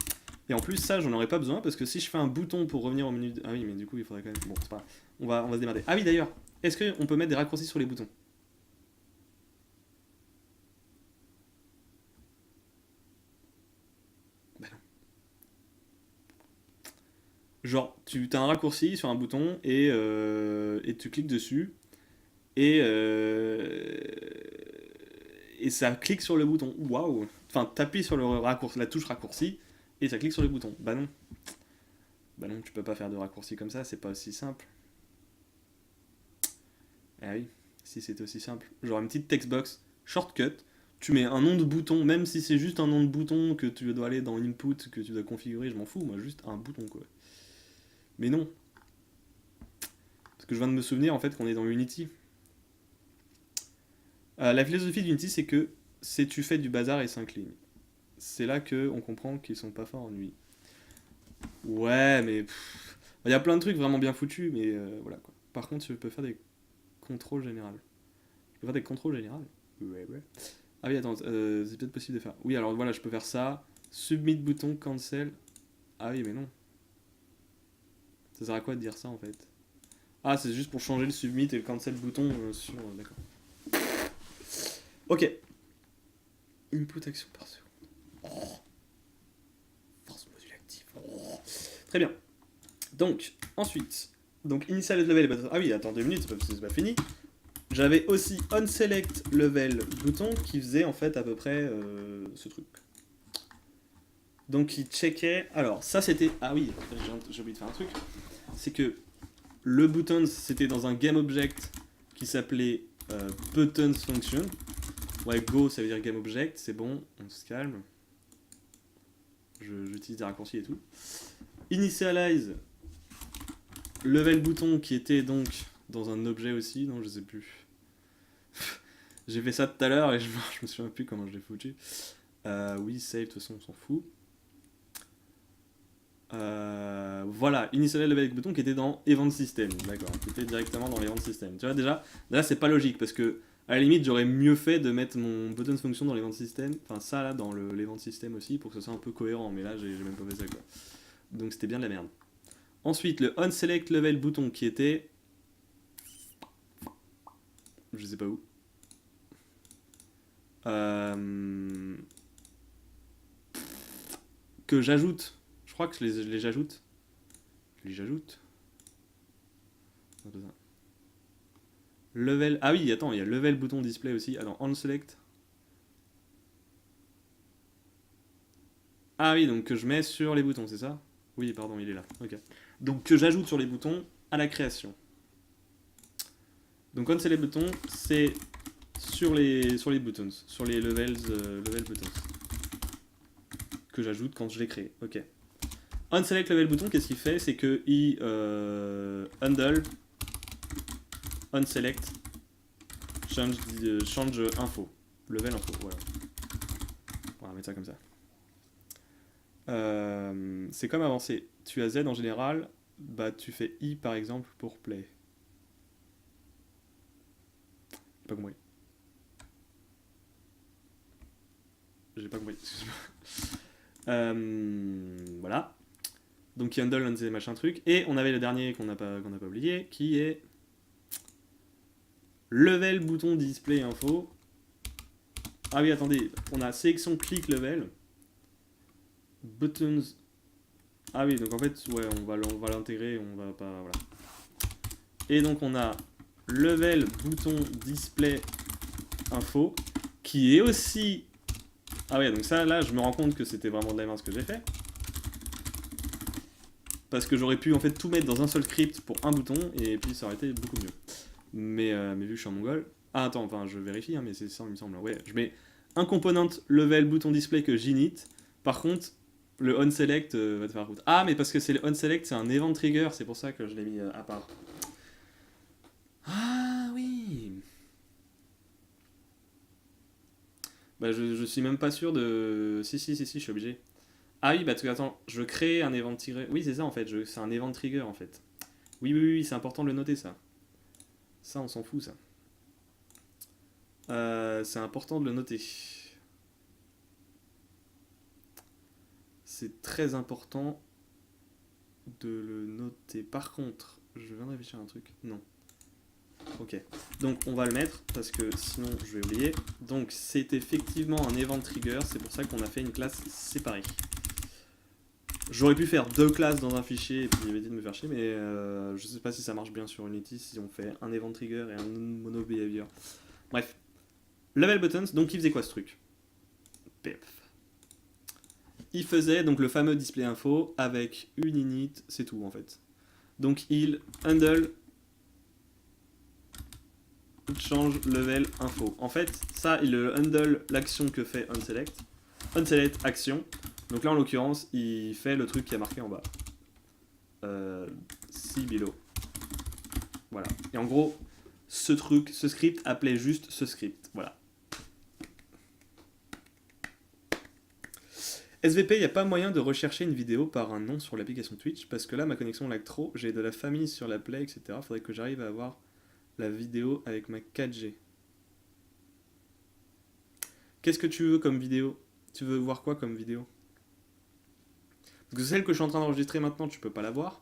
Et en plus, ça, j'en aurais pas besoin parce que si je fais un bouton pour revenir au menu. Ah oui, mais du coup, il faudrait quand même. Bon, c'est pas grave. On va se démerder. Ah oui, d'ailleurs, est-ce qu'on peut mettre des raccourcis sur les boutons? Bah non. Genre, tu as un raccourci sur un bouton et tu cliques dessus et ça clique sur le bouton. Waouh! Enfin, t'appuies sur le raccourci, la touche raccourci et ça clique sur le bouton. Bah non. Bah non, tu peux pas faire de raccourci comme ça, c'est pas aussi simple. Ah oui, si c'était aussi simple. Genre une petite textbox, shortcut, tu mets un nom de bouton, même si c'est juste un nom de bouton que tu dois aller dans input, que tu dois configurer, je m'en fous, moi juste un bouton quoi. Mais non. Parce que je viens de me souvenir en fait qu'on est dans Unity. La philosophie d'Unity c'est que c'est tu fais du bazar et 5 lignes. C'est là que on comprend qu'ils sont pas forts en UI. Ouais, mais il y a plein de trucs vraiment bien foutus, mais voilà quoi. Par contre, je peux faire des contrôles généraux. Je peux faire des contrôles généraux. Ouais, ouais. Ah oui, attends, c'est peut-être possible de faire. Oui, alors voilà, je peux faire ça. Submit bouton, cancel. Ah oui, mais non. Ça sert à quoi de dire ça en fait? Ah, c'est juste pour changer le submit et le cancel bouton sur. D'accord. Ok. Input action par seconde. Oh. Force module active. Oh. Très bien. Donc, ensuite. Donc, initial level. Ah oui, attends 2 minutes, c'est pas fini. J'avais aussi onSelect level bouton qui faisait en fait à peu près ce truc. Donc il checkait. Alors ça c'était. Ah oui, j'ai oublié de faire un truc. C'est que le buttons c'était dans un game object qui s'appelait buttons function. Ouais, go ça veut dire game object, c'est bon, on se calme. J'utilise des raccourcis et tout. Initialize level bouton qui était donc dans un objet aussi, non je sais plus. J'ai fait ça tout à l'heure et je me souviens plus comment je l'ai foutu. Oui, save, de toute façon on s'en fout. Voilà, initialize level button qui était dans event system, d'accord, qui était directement dans l'event system. Tu vois déjà, là c'est pas logique parce que à la limite j'aurais mieux fait de mettre mon button function dans l'event system, enfin ça là dans l'event system aussi pour que ce soit un peu cohérent, mais là j'ai même pas fait ça quoi. Donc c'était bien de la merde. Ensuite le onSelect level bouton qui était, je sais pas où. Que j'ajoute. Je crois que je les j'ajoute. J'ajoute. Level. Ah oui, attends, il y a level bouton display aussi. Alors, onSelect. Ah oui, donc que je mets sur les boutons, c'est ça? Oui, pardon, il est là. Ok. Donc que j'ajoute sur les boutons à la création. Donc onSelect bouton, c'est sur les buttons, sur les level buttons. Que j'ajoute quand je les crée. Ok. OnSelect level bouton, qu'est-ce qu'il fait? C'est que il handle onSelect change info. Level info, voilà. On va mettre ça comme ça. C'est comme avancer. Tu as Z en général, bah tu fais I par exemple pour play. J'ai pas compris. J'ai pas compris, voilà. Donc il handle un de ces machins trucs. Et on avait le dernier qu'on n'a pas oublié, qui est level bouton display info. Ah oui, attendez, on a sélection click level. Buttons. Ah oui, donc en fait, ouais, on va l'intégrer, on va pas. Voilà. Et donc on a level bouton display info, qui est aussi. Ah ouais, donc ça, là, je me rends compte que c'était vraiment de la merde ce que j'ai fait. Parce que j'aurais pu en fait tout mettre dans un seul script pour un bouton, et puis ça aurait été beaucoup mieux. Mais vu que je suis en mongol. Ah, attends, enfin, je vérifie, hein, mais c'est ça, il me semble. Ouais, je mets un component level bouton display que j'init. Par contre, le onSelect va te faire route. Ah, mais parce que c'est le onSelect, c'est un event trigger, c'est pour ça que je l'ai mis à part. Ah oui. Bah, je suis même pas sûr de. Si, je suis obligé. Ah oui, bah attends, je crée un event trigger. Oui, c'est ça en fait, c'est un event trigger en fait. Oui, c'est important de le noter ça. Ça, on s'en fout ça. C'est important de le noter. C'est très important de le noter. Par contre, je viens de réfléchir à un truc. Non. Ok. Donc on va le mettre parce que sinon je vais oublier. Donc c'est effectivement un event trigger. C'est pour ça qu'on a fait une classe séparée. J'aurais pu faire 2 classes dans un fichier et puis éviter de me faire chier, mais je sais pas si ça marche bien sur Unity, si on fait un event trigger et un mono behavior. Bref. Level buttons, donc il faisait quoi ce truc? Pef. Il faisait donc le fameux display info avec une init, c'est tout en fait. Donc il handle change level info. En fait, ça, il handle l'action que fait onSelect. onSelect action. Donc là, en l'occurrence, il fait le truc qui a marqué en bas. See below. Voilà. Et en gros, ce script appelait juste ce script. Voilà. SVP, il n'y a pas moyen de rechercher une vidéo par un nom sur l'application Twitch, parce que là, ma connexion lag trop, j'ai de la famille sur la Play, etc. Faudrait que j'arrive à avoir la vidéo avec ma 4G. Qu'est-ce que tu veux comme vidéo? Tu veux voir quoi comme vidéo? Parce que celle que je suis en train d'enregistrer maintenant, tu peux pas la voir.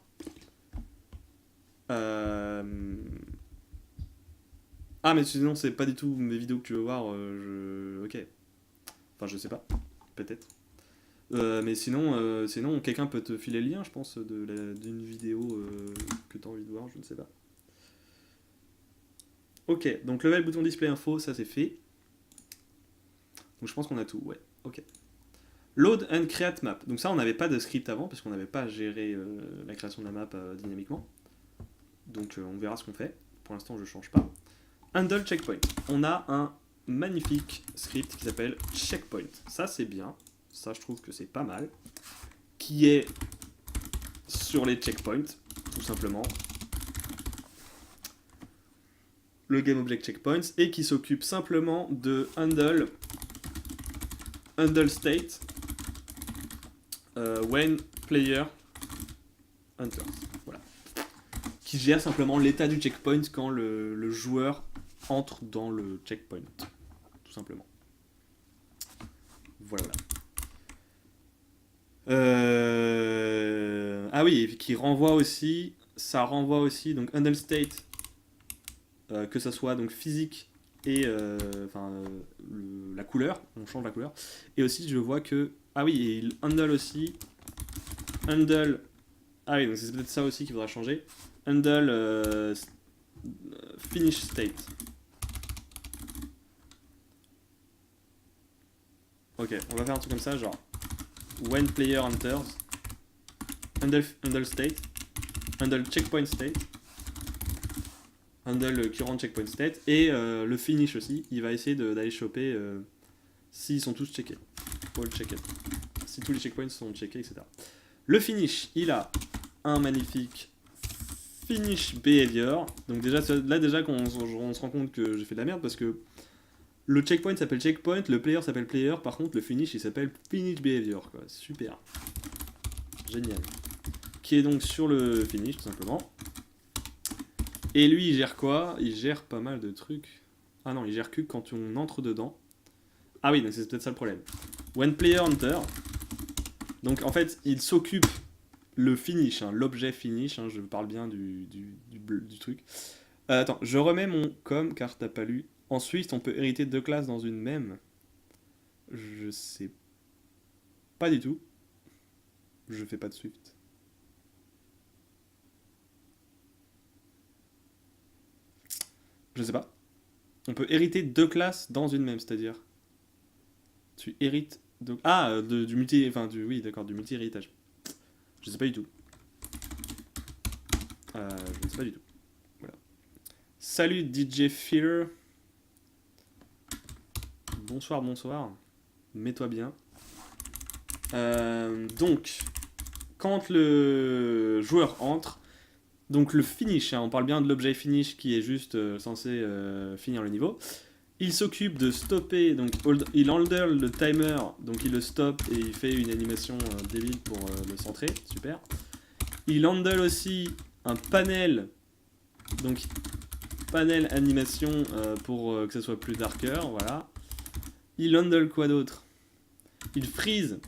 Ah, mais sinon, c'est pas du tout mes vidéos que tu veux voir. Ok. Enfin, je sais pas. Peut-être. Mais sinon quelqu'un peut te filer le lien, je pense, d'une vidéo que tu as envie de voir, je ne sais pas. Ok, donc level bouton display info, ça c'est fait. Donc je pense qu'on a tout, ouais, ok. Load and create map. Donc ça, on n'avait pas de script avant, parce qu'on n'avait pas géré la création de la map dynamiquement. Donc on verra ce qu'on fait. Pour l'instant, je ne change pas. Handle checkpoint. On a un magnifique script qui s'appelle checkpoint. Ça, c'est bien. Ça, je trouve que c'est pas mal. Qui est sur les checkpoints, tout simplement. Le GameObject checkpoints, et qui s'occupe simplement de handle state when player enters. Voilà. Qui gère simplement l'état du checkpoint quand le joueur entre dans le checkpoint. Tout simplement. Voilà. Ah oui, et qui renvoie aussi, ça renvoie aussi, donc handle state, que ça soit donc physique et la couleur, on change la couleur. Et aussi, je vois que, ah oui, et il handle aussi, handle, ah oui, donc c'est peut-être ça aussi qu'il faudra changer, handle finish state. Ok, on va faire un truc comme ça, genre when player enters, handle state, handle checkpoint state, handle current checkpoint state, et le finish aussi, il va essayer d'aller choper s'ils sont tous checkés. All checked. Si tous les checkpoints sont checkés, etc. Le finish, il a un magnifique finish behavior. Donc déjà, là déjà qu'on se rend compte que j'ai fait de la merde parce que le checkpoint s'appelle checkpoint, le player s'appelle player, par contre le finish il s'appelle finish behavior, quoi. Super. Génial. Qui est donc sur le finish tout simplement. Et lui il gère quoi? Il gère pas mal de trucs. Ah non, il gère que quand on entre dedans. Ah oui, donc c'est peut-être ça le problème. When player enter. Donc en fait il s'occupe le finish, hein, l'objet finish, hein, je parle bien du truc. Attends, je remets mon com car t'as pas lu. Ensuite, on peut hériter 2 classes dans une même. Je sais pas du tout. Je fais pas de Swift. Je sais pas. On peut hériter 2 classes dans une même, c'est-à-dire. Tu hérites de... Ah, du multi... Enfin, oui, d'accord, du multi-héritage. Je sais pas du tout. Je ne sais pas du tout. Voilà. Salut DJ Fear. Bonsoir, bonsoir. Mets-toi bien. Donc, quand le joueur entre, donc le finish, hein, on parle bien de l'objet finish qui est juste censé finir le niveau. Il s'occupe de stopper, donc il handle le timer, donc il le stoppe et il fait une animation débile pour le centrer, super. Il handle aussi un panel, donc panel animation pour que ça soit plus darker, voilà. Il handle quoi d'autre? Il freeze.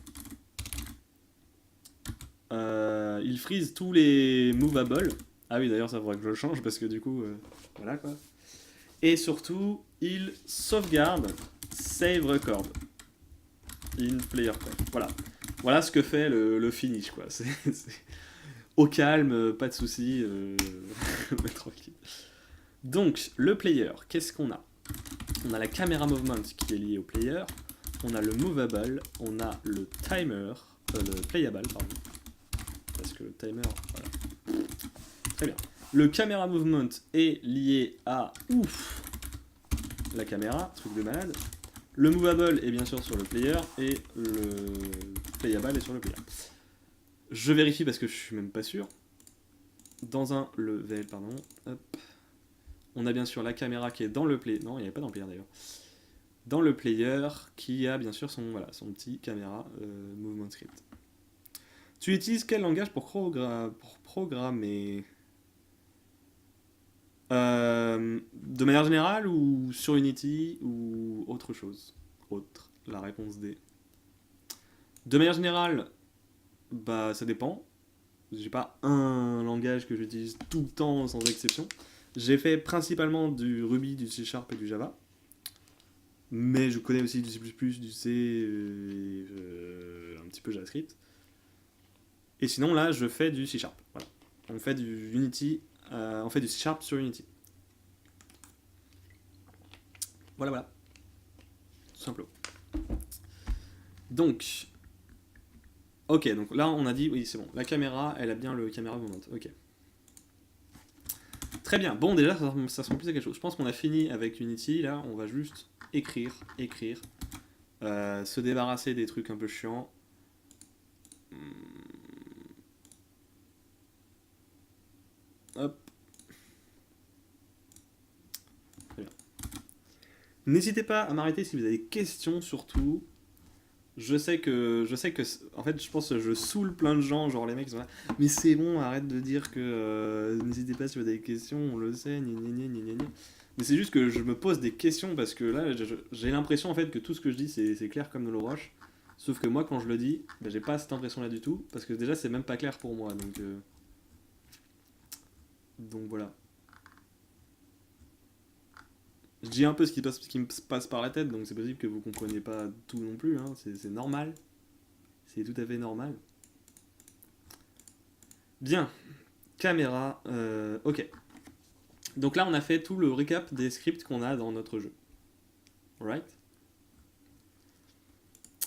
Il freeze tous les movables. Ah oui, d'ailleurs, ça faudrait que je le change parce que du coup, voilà quoi. Et surtout, il sauvegarde save record in player code. Voilà. Voilà ce que fait le finish, quoi. Au calme, pas de soucis, tranquille. Donc, le player, qu'est-ce qu'on a? On a la camera movement qui est liée au player, on a le movable, on a le timer, le playable, pardon. Parce que le timer, voilà. Très bien. Le camera movement est lié à ouf la caméra, truc de malade. Le movable est bien sûr sur le player et le playable est sur le player. Je vérifie parce que je suis même pas sûr. Dans un level, pardon, hop. On a bien sûr la caméra qui est dans le player. Non, il n'y avait pas dans le player d'ailleurs. Dans le player qui a bien sûr son, voilà, son petit caméra movement script. Tu utilises quel langage pour programmer de manière générale ou sur Unity ou autre chose? Autre, la réponse D. De manière générale, bah ça dépend. J'ai pas un langage que j'utilise tout le temps sans exception. J'ai fait principalement du Ruby, du C# et du Java. Mais je connais aussi du C++, du C, un petit peu JavaScript. Et sinon là, je fais du C#. Voilà. On fait du Unity, on fait du C# sur Unity. Voilà, voilà. Tout simplement. Donc, ok, donc là on a dit, oui c'est bon, la caméra, elle a bien le caméra movement, ok. Très bien, bon déjà ça se remplit à quelque chose. Je pense qu'on a fini avec Unity, là on va juste écrire, se débarrasser des trucs un peu chiants. Hop. Très bien. N'hésitez pas à m'arrêter si vous avez des questions surtout. Je sais que, en fait, je pense que je saoule plein de gens, genre les mecs sont là, mais c'est bon, arrête de dire que n'hésitez pas si vous avez des questions, on le sait, gna gna gna gna gna. Mais c'est juste que je me pose des questions parce que là, j'ai l'impression en fait que tout ce que je dis c'est clair comme de l'eau roche. Sauf que moi, quand je le dis, bah, j'ai pas cette impression-là du tout, parce que déjà, c'est même pas clair pour moi, donc voilà. Je dis un peu ce qui me passe par la tête, donc c'est possible que vous compreniez pas tout non plus, hein, c'est normal. C'est tout à fait normal. Bien, caméra, ok. Donc là, on a fait tout le récap des scripts qu'on a dans notre jeu. Alright.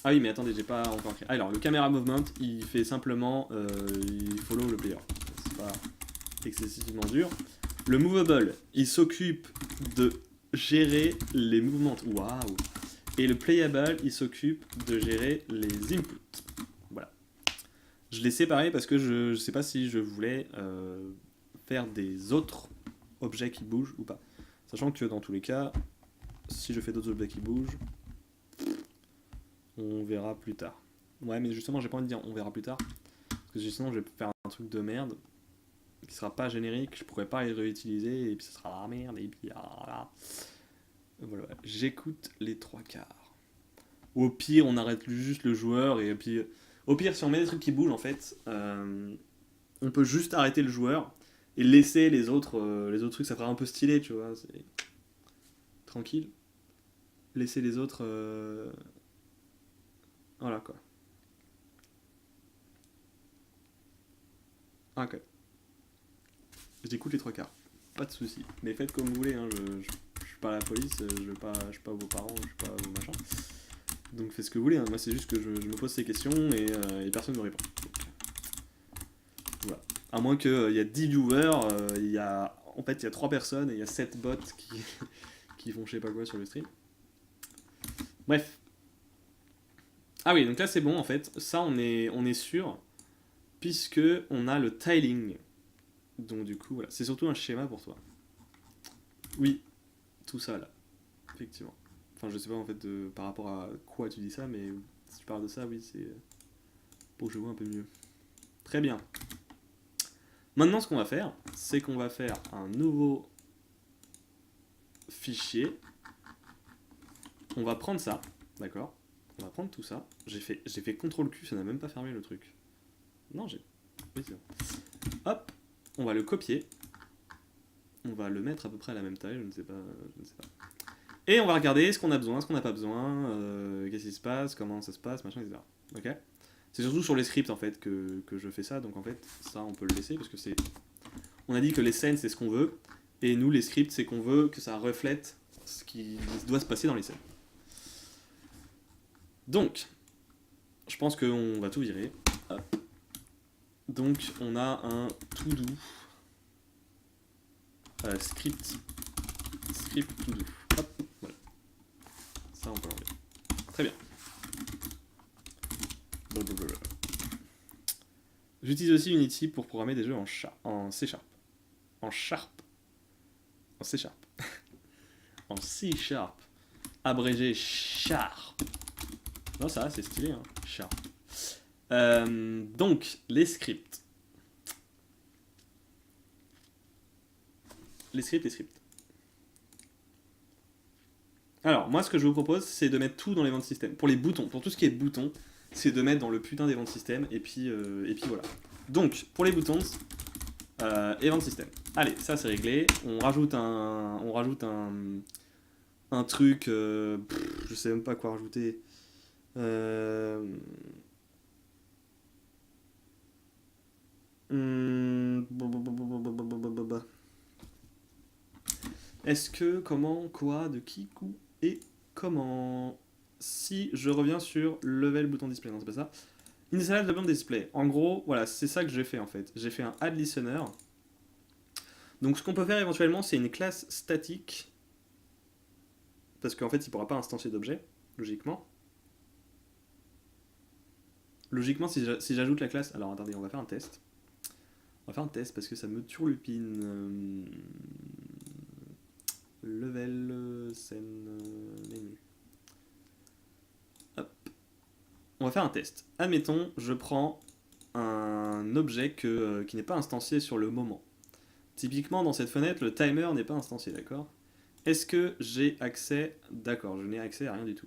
Ah oui, mais attendez, j'ai pas encore écrit. Alors, le camera movement, il fait simplement, il follow le player. C'est pas excessivement dur. Le movable, il s'occupe de gérer les mouvements. Waouh. Et le playable, il s'occupe de gérer les inputs. Voilà. Je l'ai séparé parce que je ne sais pas si je voulais faire des autres objets qui bougent ou pas. Sachant que dans tous les cas, si je fais d'autres objets qui bougent, on verra plus tard. Ouais, mais justement, j'ai pas envie de dire on verra plus tard. Parce que sinon, je vais faire un truc de merde qui sera pas générique, je pourrais pas les réutiliser, et puis ce sera la merde, et puis voilà. Voilà, j'écoute les trois quarts. Ou au pire, on arrête juste le joueur, et puis au pire, si on met des trucs qui bougent, en fait, on peut juste arrêter le joueur et laisser les autres trucs, ça fera un peu stylé, tu vois, c'est tranquille. Laisser les autres, voilà quoi. Ok. J'écoute les trois quarts. Pas de soucis. Mais faites comme vous voulez, hein. Je suis pas la police, je suis pas vos parents, je suis pas vos machins. Donc faites ce que vous voulez, hein. Moi c'est juste que je me pose ces questions et personne ne me répond. Donc, voilà. À moins qu'il y a 10 viewers, en fait il y a 3 personnes et il y a 7 bots qui font je sais pas quoi sur le stream. Bref. Ah oui, donc là c'est bon en fait, ça on est sûr, puisque on a le tiling. Donc du coup, voilà. C'est surtout un schéma pour toi. Oui, tout ça là, effectivement. Enfin, je sais pas en fait par rapport à quoi tu dis ça, mais si tu parles de ça, oui, c'est pour que je vois un peu mieux. Très bien. Maintenant, ce qu'on va faire, c'est qu'on va faire un nouveau fichier. On va prendre ça, d'accord? On va prendre tout ça. J'ai fait CTRL-Q, ça n'a même pas fermé le truc. Non, j'ai... Oui, c'est bon. Hop, on va le copier. On va le mettre à peu près à la même taille, je ne sais pas. Et on va regarder ce qu'on a besoin, ce qu'on n'a pas besoin, qu'est-ce qui se passe, comment ça se passe, machin, etc. Ok? C'est surtout sur les scripts en fait que je fais ça, donc en fait ça on peut le laisser parce que c'est... On a dit que les scènes c'est ce qu'on veut, et nous les scripts c'est qu'on veut que ça reflète ce qui doit se passer dans les scènes. Donc, je pense qu'on va tout virer. Hop. Donc on a un to do script to do. Hop, voilà. Ça on peut l'enlever. Très bien. Blablabla. J'utilise aussi Unity pour programmer des jeux en C Sharp. En C Sharp. En C Sharp. Abrégé Sharp. Non, ça c'est stylé, hein. Sharp. Donc, les scripts. Les scripts. Alors, moi, ce que je vous propose, c'est de mettre tout dans l'event system. Pour les boutons, pour tout ce qui est boutons, c'est de mettre dans le putain d'event system, et puis voilà. Donc, pour les boutons, event system. Allez, ça c'est réglé. On rajoute un truc, je sais même pas quoi rajouter. Est-ce que, comment, quoi, de qui, où et comment? Si je reviens sur level bouton display, non c'est pas ça. Initialize button display. En gros, voilà, c'est ça que j'ai fait en fait. J'ai fait un add listener. Donc ce qu'on peut faire éventuellement, c'est une classe statique. Parce qu'en fait, il ne pourra pas instancier d'objet, logiquement. Logiquement, si j'ajoute la classe... Alors attendez, on va faire un test. On va faire un test parce que ça me turlupine. Level, scène, menu. Hop. On va faire un test. Admettons, je prends un objet qui n'est pas instancié sur le moment. Typiquement, dans cette fenêtre, le timer n'est pas instancié, d'accord? Est-ce que j'ai accès... D'accord, je n'ai accès à rien du tout.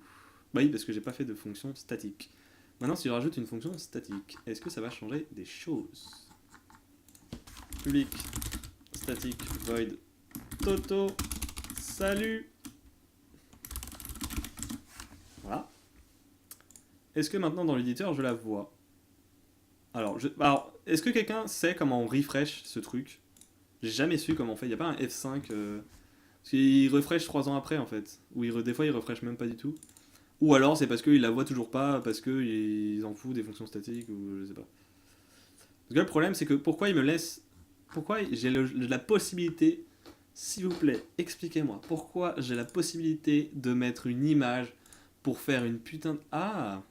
Bah oui, parce que j'ai pas fait de fonction statique. Maintenant, si je rajoute une fonction statique, est-ce que ça va changer des choses? Public, static, void, Toto, salut. Voilà. Est-ce que maintenant, dans l'éditeur, je la vois? Alors, est-ce que quelqu'un sait comment on refresh ce truc? J'ai jamais su comment on fait. Il n'y a pas un F5... Parce qu'il refresh 3 ans après, en fait. Ou des fois, il refresh même pas du tout. Ou alors, c'est parce qu'il la voit toujours pas, parce qu'ils en foutent des fonctions statiques, ou je sais pas. Parce que le problème, c'est que pourquoi il me laisse... Pourquoi j'ai la possibilité... S'il vous plaît, expliquez-moi. Pourquoi j'ai la possibilité de mettre une image pour faire une putain de... Ah!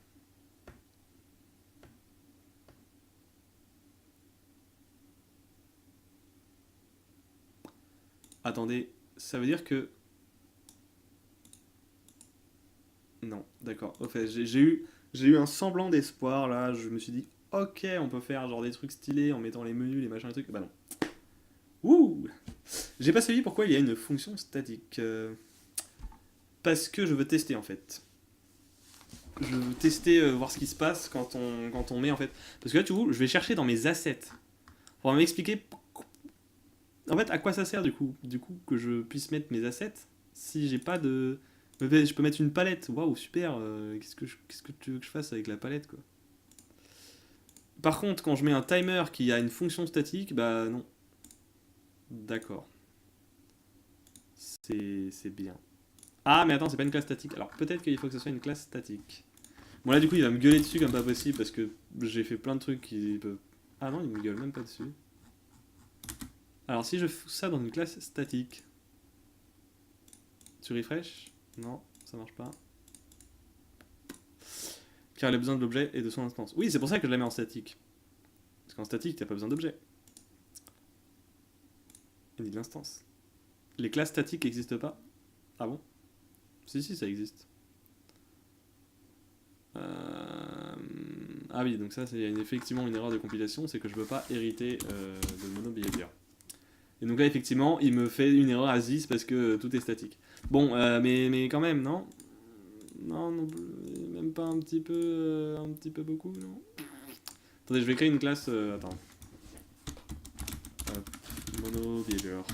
Attendez, ça veut dire que... Non, d'accord. En fait, j'ai eu un semblant d'espoir, là. Je me suis dit, ok, on peut faire genre des trucs stylés en mettant les menus, les machins, les trucs. Bah non. Ouh! J'ai pas saisi pourquoi il y a une fonction statique. Parce que je veux tester en fait. Je veux tester, voir ce qui se passe quand on met en fait. Parce que là, tu vois, je vais chercher dans mes assets. Pour m'expliquer en fait à quoi ça sert du coup. Du coup, que je puisse mettre mes assets si j'ai pas de. Je peux mettre une palette. Waouh, super. Qu'est-ce que tu veux que je fasse avec la palette quoi? Par contre, quand je mets un timer qui a une fonction statique, bah non. D'accord. C'est bien. Ah, mais attends, c'est pas une classe statique. Alors peut-être qu'il faut que ce soit une classe statique. Bon, là, du coup, il va me gueuler dessus comme pas possible parce que j'ai fait plein de trucs qui peuvent. Ah non, il me gueule même pas dessus. Alors, si je fous ça dans une classe statique, tu refresh? Non, ça marche pas. Car il a besoin de l'objet et de son instance. Oui, c'est pour ça que je la mets en statique. Parce qu'en statique, t'as pas besoin d'objet. Ni de l'instance. Les classes statiques n'existent pas? Ah bon? Si, si, ça existe. Ah oui, donc ça, c'est effectivement une erreur de compilation, c'est que je ne veux pas hériter de monobehavior. Et donc là, effectivement, il me fait une erreur à 10 parce que tout est statique. Bon, mais quand même, non? Non, non, même pas un petit peu beaucoup, non? Attendez, je vais créer une classe... attends. Monobehavior.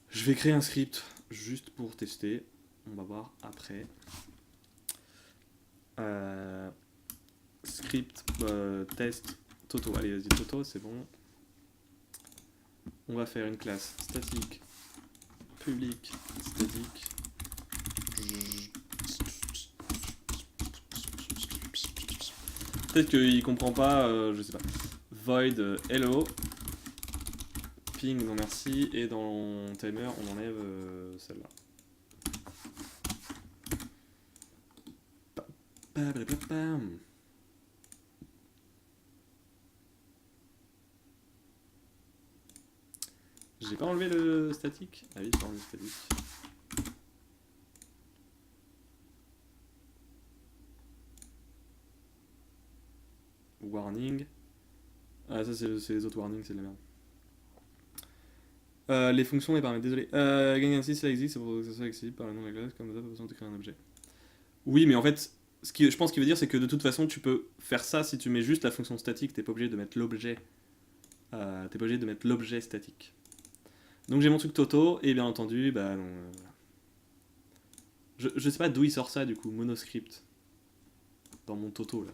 Je vais créer un script juste pour tester. On va voir après. script, test, Toto. Allez, vas-y, Toto, c'est bon. On va faire une classe statique, public, statique. Peut-être qu'il comprend pas, je sais pas. Void hello, ping non merci, et dans timer on enlève celle-là. J'ai pas enlevé le statique. Ah oui, j'ai pas enlevé le statique. Warning. Ah ça c'est les autres warnings, c'est de la merde. Les fonctions et paramètres, désolé. Gang ainsi, cela existe, c'est pour que ça soit accessible par le nom de la classe, comme ça, pas besoin de créer un objet. Oui, mais en fait, je pense qu'il veut dire, c'est que de toute façon, tu peux faire ça si tu mets juste la fonction statique, t'es pas obligé de mettre l'objet. T'es pas obligé de mettre l'objet statique. Donc j'ai mon truc Toto, et bien entendu, bah non. Je sais pas d'où il sort ça du coup, monoscript. Dans mon Toto là.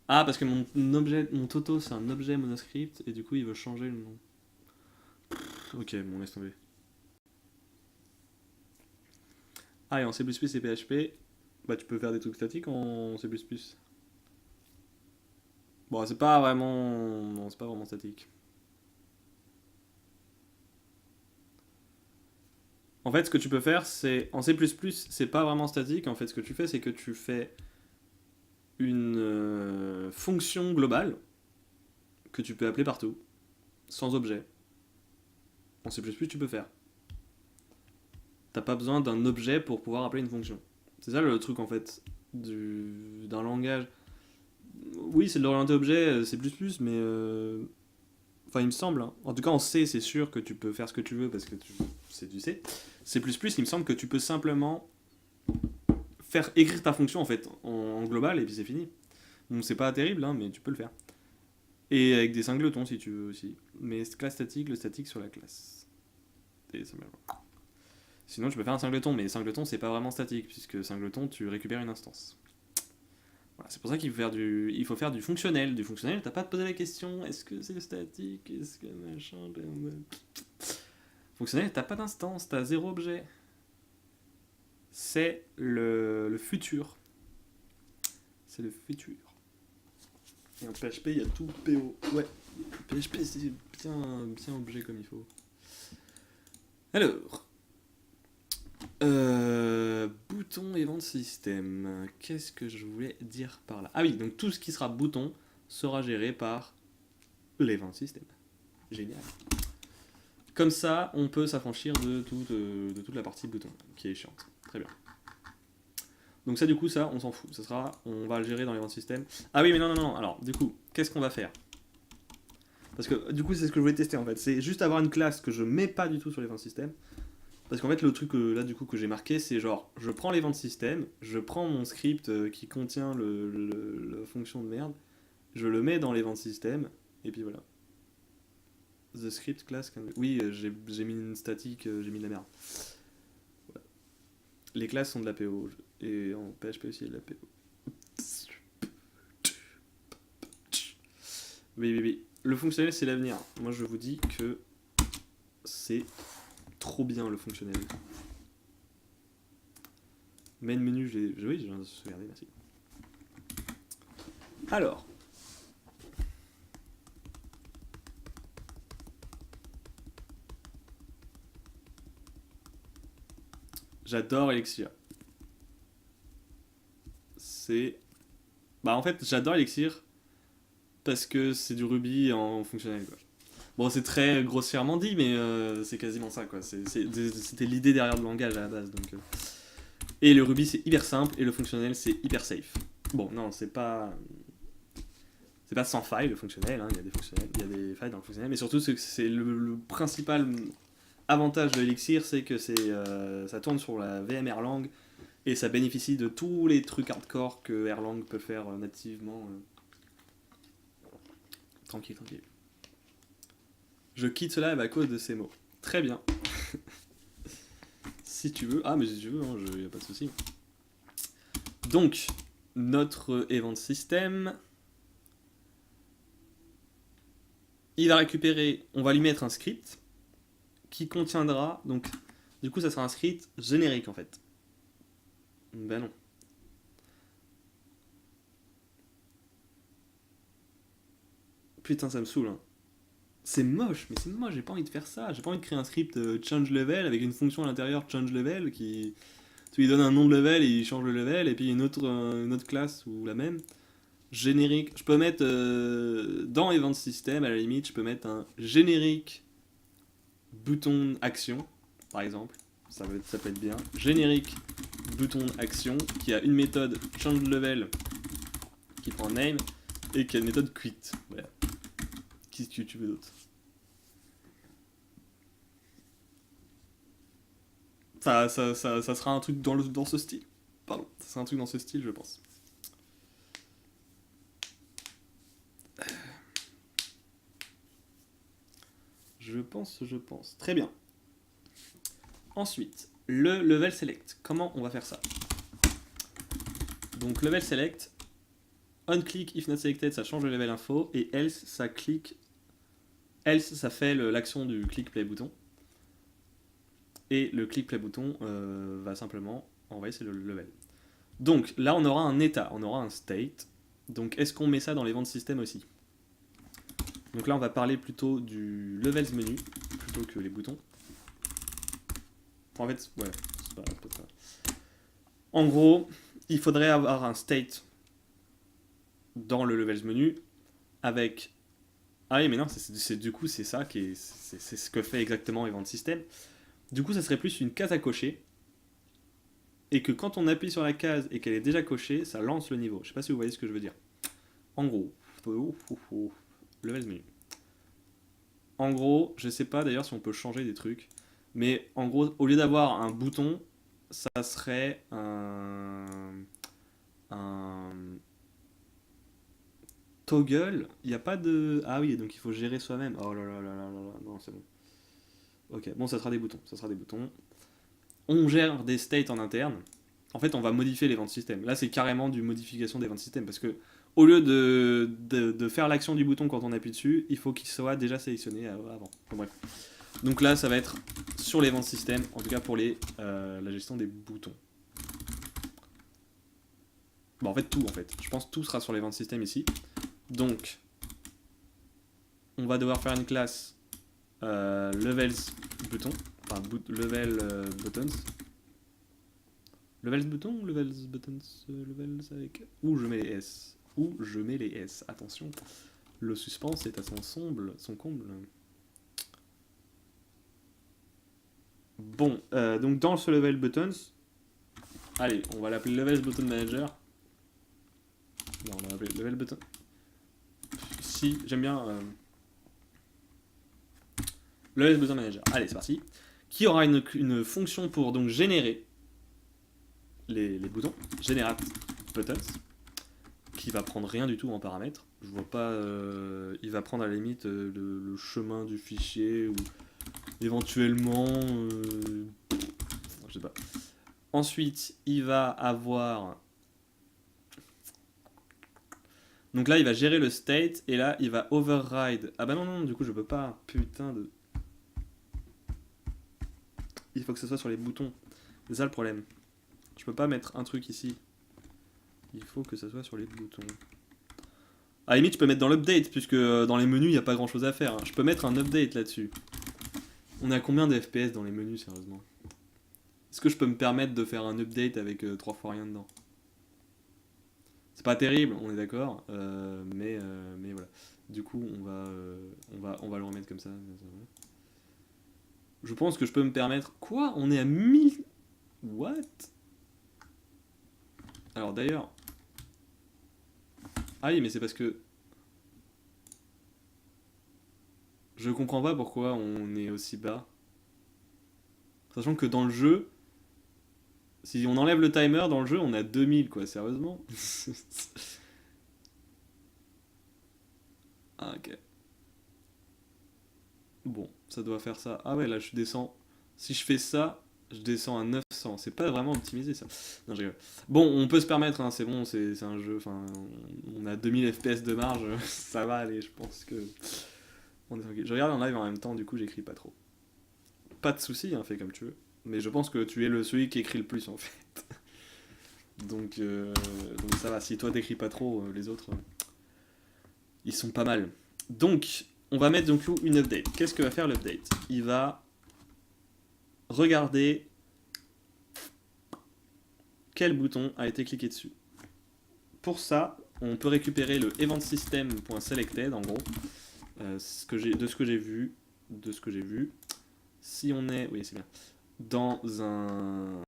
Ah, parce que mon Toto c'est un objet monoscript, et du coup il veut changer le nom. Ok, bon, laisse tomber. Ah, et en C++ et PHP, bah tu peux faire des trucs statiques en C++. Bon, c'est pas vraiment. Non, c'est pas vraiment statique. En fait, ce que tu peux faire, c'est. En C++, c'est pas vraiment statique. En fait, ce que tu fais, c'est que tu fais une fonction globale que tu peux appeler partout, sans objet. En C++, tu peux faire. T'as pas besoin d'un objet pour pouvoir appeler une fonction. C'est ça le truc, en fait, d'un langage. Oui, c'est de l'orienter objet, C++, mais. Enfin, il me semble. Hein. En tout cas, en C, c'est sûr que tu peux faire ce que tu veux parce que c'est du C. C++, il me semble que tu peux simplement faire écrire ta fonction en fait en global et puis c'est fini. Donc c'est pas terrible, hein, mais tu peux le faire. Et avec des singletons si tu veux aussi. Mais classe statique, le statique sur la classe. Et ça Sinon, tu peux faire un singleton, mais singleton c'est pas vraiment statique puisque singleton tu récupères une instance. Voilà, c'est pour ça qu'il faut faire du fonctionnel. Du fonctionnel, t'as pas à te poser la question est-ce que c'est statique, est-ce que machin. Fonctionnel, t'as pas d'instance, t'as zéro objet. C'est le futur. C'est le futur. Et en PHP, il y a tout PO. Ouais, PHP, c'est bien objet comme il faut. Alors, bouton event system. Qu'est-ce que je voulais dire par là? Ah oui, donc tout ce qui sera bouton sera géré par l'event system. Génial. Comme ça, on peut s'affranchir de toute la partie bouton, qui est chiante. Très bien. Donc ça, du coup, ça, on s'en fout. On va le gérer dans l'event system. Ah oui, mais non. Alors, du coup, qu'est-ce qu'on va faire? Parce que, du coup, c'est ce que je voulais tester, en fait. C'est juste avoir une classe que je mets pas du tout sur l'event system. Parce qu'en fait, le truc là, du coup, que j'ai marqué, c'est genre, je prends l'event system, je prends mon script qui contient la fonction de merde, je le mets dans l'event system, et puis voilà. The script class can... Oui, j'ai mis une statique, j'ai mis de la merde. Voilà. Les classes sont de la PO, et en PHP aussi, il y a de la PO. Oui. Le fonctionnel, c'est l'avenir. Moi, je vous dis que c'est trop bien, le fonctionnel. Main menu, oui, je viens de se regarder, merci. Alors. J'adore Elixir. Bah en fait, j'adore Elixir parce que c'est du Ruby en fonctionnel, quoi. Bon, c'est très grossièrement dit, mais c'est quasiment ça, quoi. C'était l'idée derrière le langage à la base, donc... Et le Ruby, c'est hyper simple, et le fonctionnel, c'est hyper safe. Bon, non, c'est pas sans faille, le fonctionnel, hein. Il y a des failles dans le fonctionnel, mais surtout, c'est le principal avantage de Elixir, c'est que ça tourne sur la VM Erlang, et ça bénéficie de tous les trucs hardcore que Erlang peut faire nativement. Tranquille. Je quitte cela à cause de ces mots. Très bien. Si tu veux. Ah, mais si tu veux, hein, y a pas de souci. Donc, notre event system, il va récupérer, on va lui mettre un script qui contiendra, donc du coup ça sera un script générique en fait. Ben non. Putain, ça me saoule. Hein. C'est moche, mais c'est moche, j'ai pas envie de faire ça. J'ai pas envie de créer un script change level avec une fonction à l'intérieur change level qui. Tu lui donnes un nom de level et il change le level, et puis une autre classe ou la même. Générique. Je peux mettre dans Event System, à la limite, je peux mettre un générique bouton action, par exemple. Ça peut être bien. Générique bouton action qui a une méthode change level qui prend name et qui a une méthode quit. Voilà. Qu'est-ce que tu veux d'autre? Ça sera un truc dans ce style. Pardon, ça sera un truc dans ce style, je pense. Je pense. Très bien. Ensuite, le level select. Comment on va faire ça? Donc, level select, on click if not selected, ça change le level info, et else, ça clique. Else, ça fait l'action du click play bouton. Et le click play bouton va simplement envoyer c'est le level. Donc là, on aura un état, on aura un state. Donc est-ce qu'on met ça dans les ventes système aussi? Donc là, on va parler plutôt du levels menu plutôt que les boutons. En fait, ouais, c'est pas ça. En gros, il faudrait avoir un state dans le levels menu avec. Ah oui, mais non, du coup, c'est ça qui est. C'est ce que fait exactement Event System. Du coup, ça serait plus une case à cocher. Et que quand on appuie sur la case et qu'elle est déjà cochée, ça lance le niveau. Je sais pas si vous voyez ce que je veux dire. En gros, level menu. En gros, je sais pas d'ailleurs si on peut changer des trucs. Mais en gros, au lieu d'avoir un bouton, ça serait un toggle. Il n'y a pas de. Ah oui, donc il faut gérer soi-même. Oh là là là là là là. Non, c'est bon. Ok, bon, ça sera des boutons. Ça sera des boutons. On gère des states en interne. En fait, on va modifier les ventes système. Là, c'est carrément du modification des ventes système parce que au lieu de faire l'action du bouton quand on appuie dessus, il faut qu'il soit déjà sélectionné avant. Bon, bref. Donc là, ça va être sur les ventes système, en tout cas pour la gestion des boutons. Bon, en fait, tout, en fait. Je pense que tout sera sur les ventes système ici. Donc, on va devoir faire une classe levels button, enfin level buttons. Levels button ou levels buttons levels avec. Où je mets les S. Où je mets les S. Attention, le suspense est à son comble. Bon, donc dans ce level buttons, allez, on va l'appeler levels button manager. Non, on va l'appeler level button. Si, j'aime bien. Levels button manager. Allez, c'est parti. Qui aura une fonction pour donc générer les boutons, generate buttons, qui va prendre rien du tout en paramètres. Je vois pas. Il va prendre à la limite le chemin du fichier ou éventuellement. Je sais pas. Ensuite, il va avoir. Donc là, il va gérer le state et là, il va override. Ah bah non, non, du coup, je peux pas. Putain de. Il faut que ce soit sur les boutons. C'est ça le problème. Je peux pas mettre un truc ici. Il faut que ça soit sur les boutons. À la limite, je peux mettre dans l'update, puisque dans les menus, il n'y a pas grand chose à faire. Je peux mettre un update là-dessus. On est à combien de FPS dans les menus, sérieusement? Est-ce que je peux me permettre de faire un update avec 3 fois rien dedans? C'est pas terrible, on est d'accord, mais voilà. Du coup, on va le remettre comme ça. Je pense que je peux me permettre. Quoi? On est à 1000. What? Alors d'ailleurs. Ah oui, mais c'est parce que. Je comprends pas pourquoi on est aussi bas. Sachant que dans le jeu. Si on enlève le timer dans le jeu, on a 2000 quoi, sérieusement. Ah, ok. Bon, ça doit faire ça. Ah ouais, là je descends. Si je fais ça, Je descends à 900. C'est pas vraiment optimisé ça. Non, je rigole. Bon, on peut se permettre, hein, c'est bon, c'est un jeu. Enfin, on a 2000 FPS de marge, ça va aller, je pense que. On est tranquille. Je regarde en live en même temps, du coup, j'écris pas trop. Pas de soucis, hein, fais comme tu veux. Mais je pense que tu es celui qui écrit le plus en fait. Donc ça va, si toi t'écris pas trop, les autres, ils sont pas mal. Donc, on va mettre donc une update. Qu'est-ce que va faire l'update? Il va regarder quel bouton a été cliqué dessus. Pour ça, on peut récupérer le eventsystem.selected en gros, de ce que j'ai vu. Si on est, oui c'est bien, dans un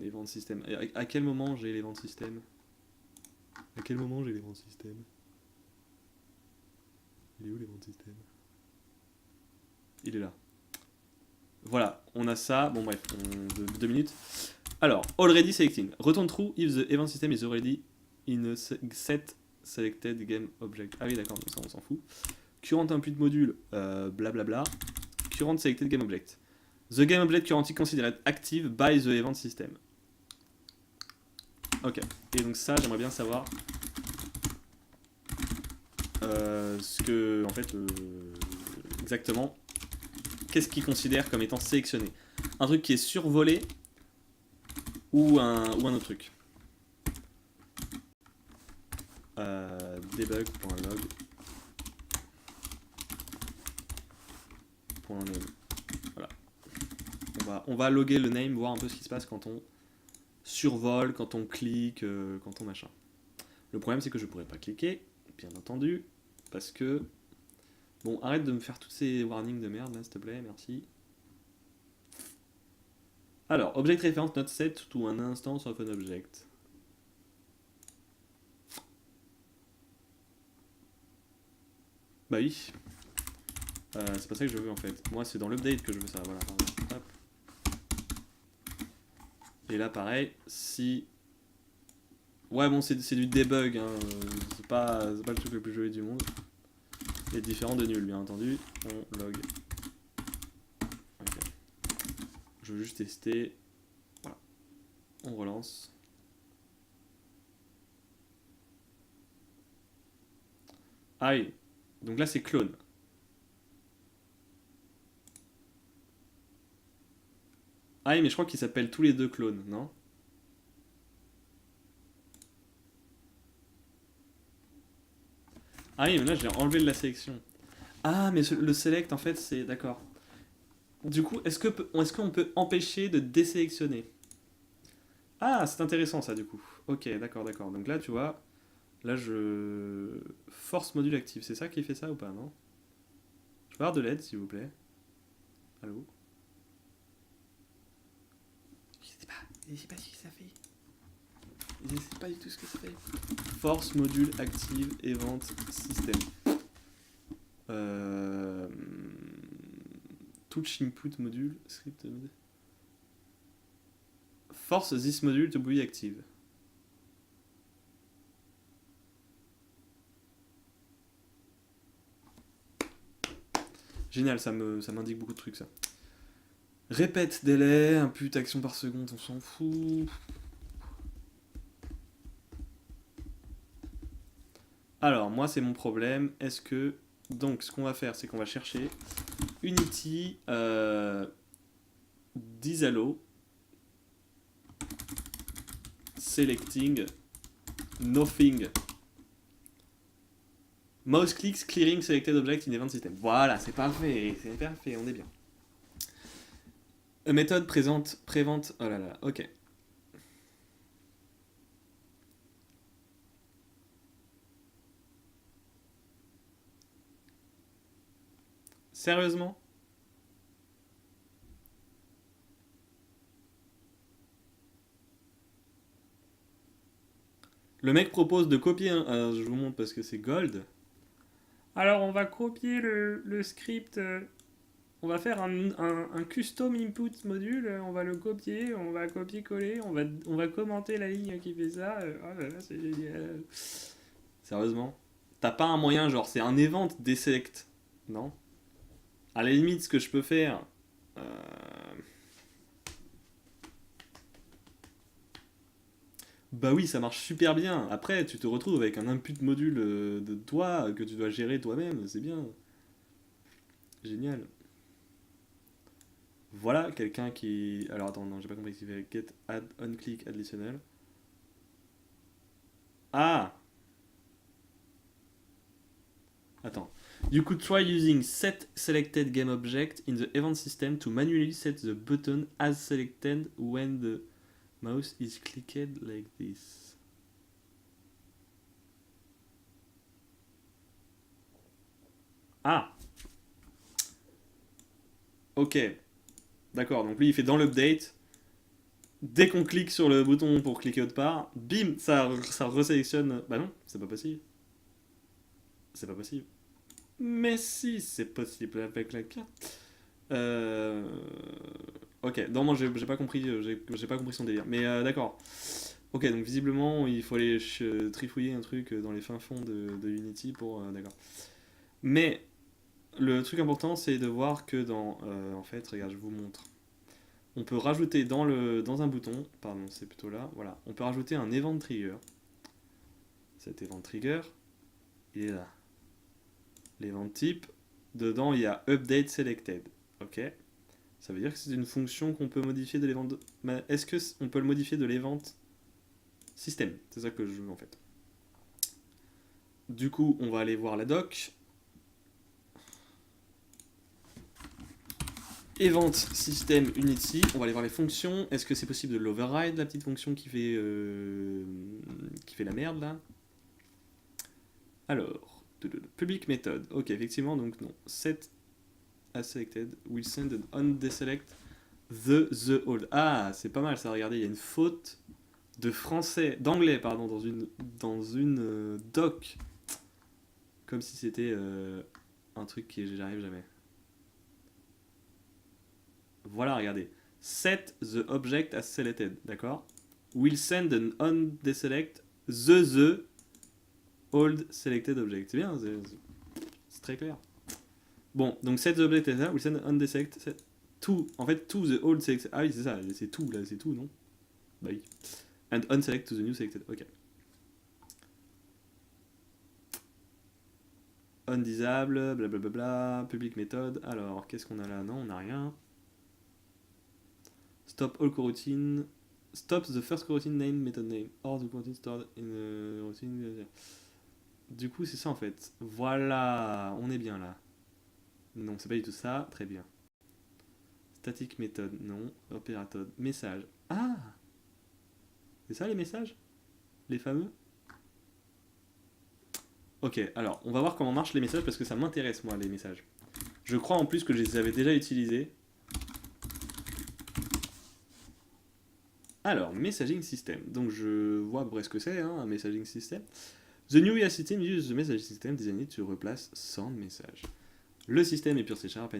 event system. À quel moment j'ai l'event system? À quel moment j'ai l'event system? Il est où l'event system? Il est là. Voilà, on a ça. Bon bref, 2 minutes. Alors, already selecting. Return true if the event system is already in a set selected game object. Ah oui d'accord, ça on s'en fout. Current input module, blablabla. Current selected game object. The game object currently considered active by the event system. Ok, et donc ça j'aimerais bien savoir ce que, en fait, exactement, qu'est-ce qu'il considère comme étant sélectionné. Un truc qui est survolé ou un autre truc. Debug.log .name. Voilà. On va loguer le name, voir un peu ce qui se passe quand on survole, quand on clique, quand on machin. Le problème c'est que je pourrais pas cliquer, bien entendu, parce que... Bon, arrête de me faire tous ces warnings de merde là, s'il te plaît, merci. Alors, object reference not set to an instance of an object. Bah oui. C'est pas ça que je veux en fait. Moi c'est dans l'update que je veux ça, voilà. Hop. Et là pareil, si... Ouais bon c'est du debug, hein. C'est pas le truc le plus joli du monde. Et différent de nul bien entendu. On log. Okay. Je veux juste tester. Voilà. On relance. Ah oui. Donc là c'est clone. Ah oui mais je crois qu'ils s'appellent tous les deux clones, non? Ah oui mais là j'ai enlevé de la sélection. Ah mais le select en fait c'est... D'accord. Du coup est-ce qu'on peut empêcher de désélectionner? Ah c'est intéressant ça du coup. Ok d'accord. Donc là tu vois... Là je... Force module active, c'est ça qui fait ça ou pas, non? Je peux avoir de l'aide s'il vous plaît. Allô? Je sais pas ce que ça fait. Je sais pas du tout ce que ça fait. Force module active event system. Touch input module script mode. Force this module to be active. Génial, ça m'indique beaucoup de trucs ça. Répète délai, input action par seconde, on s'en fout. Alors, moi, c'est mon problème. Est-ce que... Donc, ce qu'on va faire, c'est qu'on va chercher Unity disallow selecting nothing. Mouse clicks clearing selected object in event system. Voilà, c'est parfait, on est bien. Méthode prévente... Oh là là, ok. Sérieusement? Le mec propose de copier un... Alors, je vous montre parce que c'est gold. Alors on va copier le script, on va faire un custom input module, on va le copier, on va copier-coller, on va commenter la ligne qui fait ça. Oh là là, c'est génial. Sérieusement? T'as pas un moyen, genre c'est un event deselect, non? À la limite, ce que je peux faire... Bah oui, ça marche super bien. Après, tu te retrouves avec un input module de toi que tu dois gérer toi-même. C'est bien. Génial. Voilà quelqu'un qui. Alors attends, non, j'ai pas compris ce qu'il fait. Get add on click additionnel. Ah! Attends. You could try using set selected game object in the event system to manually set the button as selected when the mouse is clicked like this. Ah! Ok. D'accord, donc lui il fait dans l'update. Dès qu'on clique sur le bouton pour cliquer autre part, bim, ça resélectionne. Bah non, c'est pas possible. C'est pas possible. Mais si, c'est possible avec la carte. Euh... Ok, non, moi j'ai pas compris, j'ai pas compris son délire. Mais d'accord. Ok, donc visiblement il faut aller trifouiller un truc dans les fins fonds de Unity pour. D'accord. Mais le truc important c'est de voir que dans. En fait, regarde, je vous montre. On peut rajouter dans un bouton, pardon, c'est plutôt là, voilà. On peut rajouter un event trigger. Cet event trigger, il est là. L'event type, dedans il y a update selected. Ok. Ça veut dire que c'est une fonction qu'on peut modifier de l'event. Mais est-ce que on peut le modifier de l'event system? C'est ça que je veux en fait. Du coup, on va aller voir la doc. Event system Unity. On va aller voir les fonctions. Est-ce que c'est possible de l'override, la petite fonction qui fait la merde là? Alors, public method. Ok, effectivement, donc non. Set as selected will send an on deselect the old. Ah, c'est pas mal ça. Regardez, il y a une faute de français, d'anglais, pardon, dans une doc. Comme si c'était un truc qui j'arrive jamais. Voilà, regardez. Set the object as selected, d'accord? Will send an on deselect the old selected object. C'est bien, c'est très clair. Bon, donc set the object as will send an on deselect to, en fait, to the old selected. Ah oui, c'est ça, c'est tout, là, c'est tout, non? Bah oui. And unselect to the new selected, ok. Undisable, blablabla, public method. Alors, qu'est-ce qu'on a là? Non, on n'a rien. Stop all coroutine. Stop the first coroutine name method name or the coroutine stored in the routine. Du coup, c'est ça en fait. Voilà, on est bien là. Non, c'est pas du tout ça. Très bien. Static method, non. Operator, message. Ah, c'est ça les messages? Les fameux? Ok, alors, on va voir comment marchent les messages parce que ça m'intéresse moi les messages. Je crois en plus que je les avais déjà utilisés. Alors, messaging system. Donc je vois à peu près ce que c'est, hein, un messaging system. The new IA system uses the messaging system designed to replace sans message. Le système est pure C Sharp,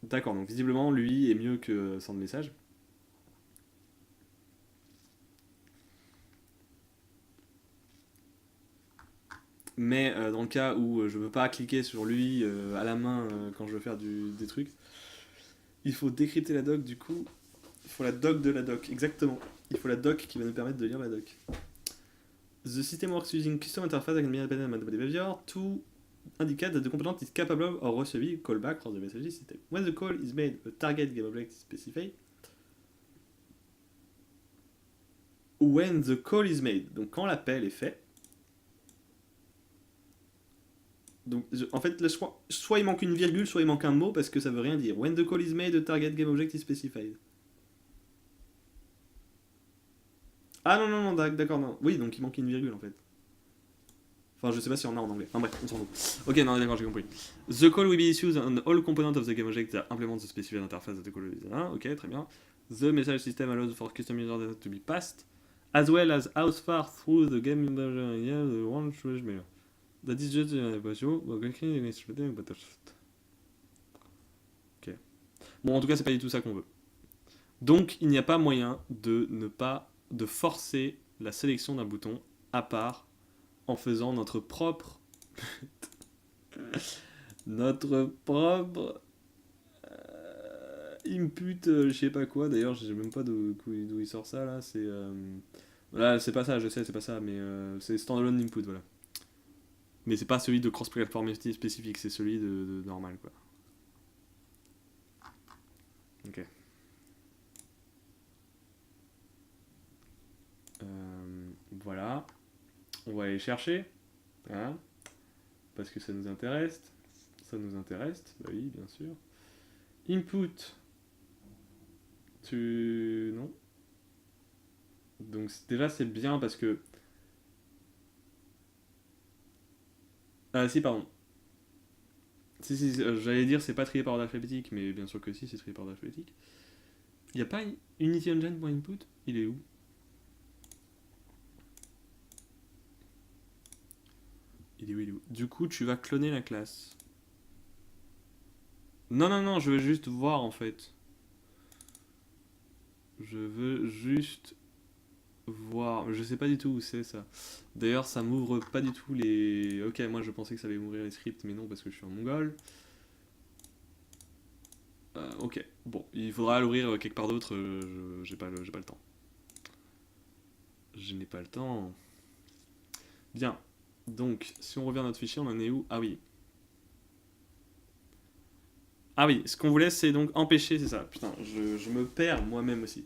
d'accord, donc visiblement lui est mieux que sans message. Mais dans le cas où je veux pas cliquer sur lui à la main quand je veux faire des trucs, il faut décrypter la doc du coup. Il faut la doc de la doc, exactement. Il faut la doc qui va nous permettre de lire la doc. The system works using custom interface and independent behavior to indicate that the component is capable of receiving callback from the messaging system. When the call is made, a target game object is specified. When the call is made, donc quand l'appel est fait. Donc en fait, là, soit il manque une virgule, soit il manque un mot parce que ça veut rien dire. When the call is made, a target game object is specified. Ah non, non, non, d'accord, non. Oui, donc il manque une virgule en fait. Enfin, je sais pas si on a en anglais. Enfin bref, on s'en fout. Ok, non, d'accord, j'ai compris. The call will be issued on all components of the game object that implement the specified interface of the call. Ok, très bien. The message system allows for custom user data to be passed, as well as how far through the game the one choice mail. That is just ok. Bon, en tout cas, c'est pas du tout ça qu'on veut. Donc, il n'y a pas moyen de ne pas de forcer la sélection d'un bouton à part en faisant notre propre input, je sais pas quoi. D'ailleurs, je sais même pas d'où il sort ça là. C'est voilà, c'est pas ça. Je sais, c'est pas ça. Mais c'est standalone input, voilà. Mais c'est pas celui de cross-platform spécifique, c'est celui de normal, quoi. Ok. Voilà. On va aller chercher. Hein, parce que ça nous intéresse. Ça nous intéresse. Bah oui, bien sûr. Input. Non. Donc déjà, c'est bien parce que. Ah si, pardon. Si, j'allais dire c'est pas trié par ordre alphabétique, mais bien sûr que si, c'est trié par ordre alphabétique. Y a pas Unity Engine pour input? Il est où? Il est où? Du coup, tu vas cloner la classe. Non, non, non, je veux juste voir en fait. Je veux juste voir. Je sais pas du tout où c'est ça. D'ailleurs, ça m'ouvre pas du tout les. Ok, moi je pensais que ça allait m'ouvrir les scripts, mais non, parce que je suis en mongol. Ok, bon, il faudra l'ouvrir quelque part d'autre. J'ai pas le temps. Je n'ai pas le temps. Bien. Donc, si on revient à notre fichier, on en est où? Ah oui. Ah oui, ce qu'on voulait, c'est donc empêcher, c'est ça. Putain, je me perds moi-même aussi.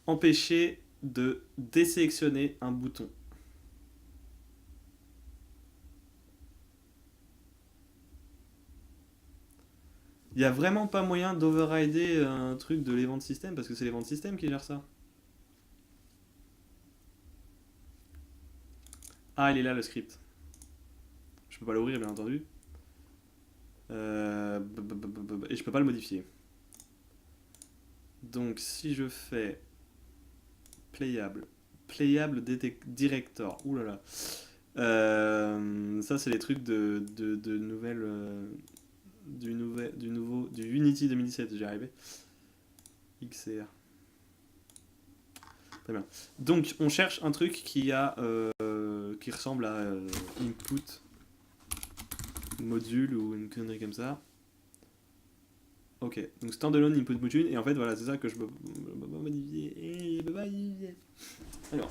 Empêcher de désélectionner un bouton. Il n'y a vraiment pas moyen d'overrider un truc de l'event system parce que c'est l'event system qui gère ça. Ah, il est là le script. Je peux pas l'ouvrir, bien entendu. Et je peux pas le modifier. Donc si je fais playable, playable director, oulala. Ça c'est les trucs de nouvelles, du Unity 2017, j'y arrivé. XR. Très bien. Donc on cherche un truc qui ressemble à input module ou une connerie comme ça. Ok, donc standalone input module, et en fait voilà, c'est ça que je peux pas modifier. Alors,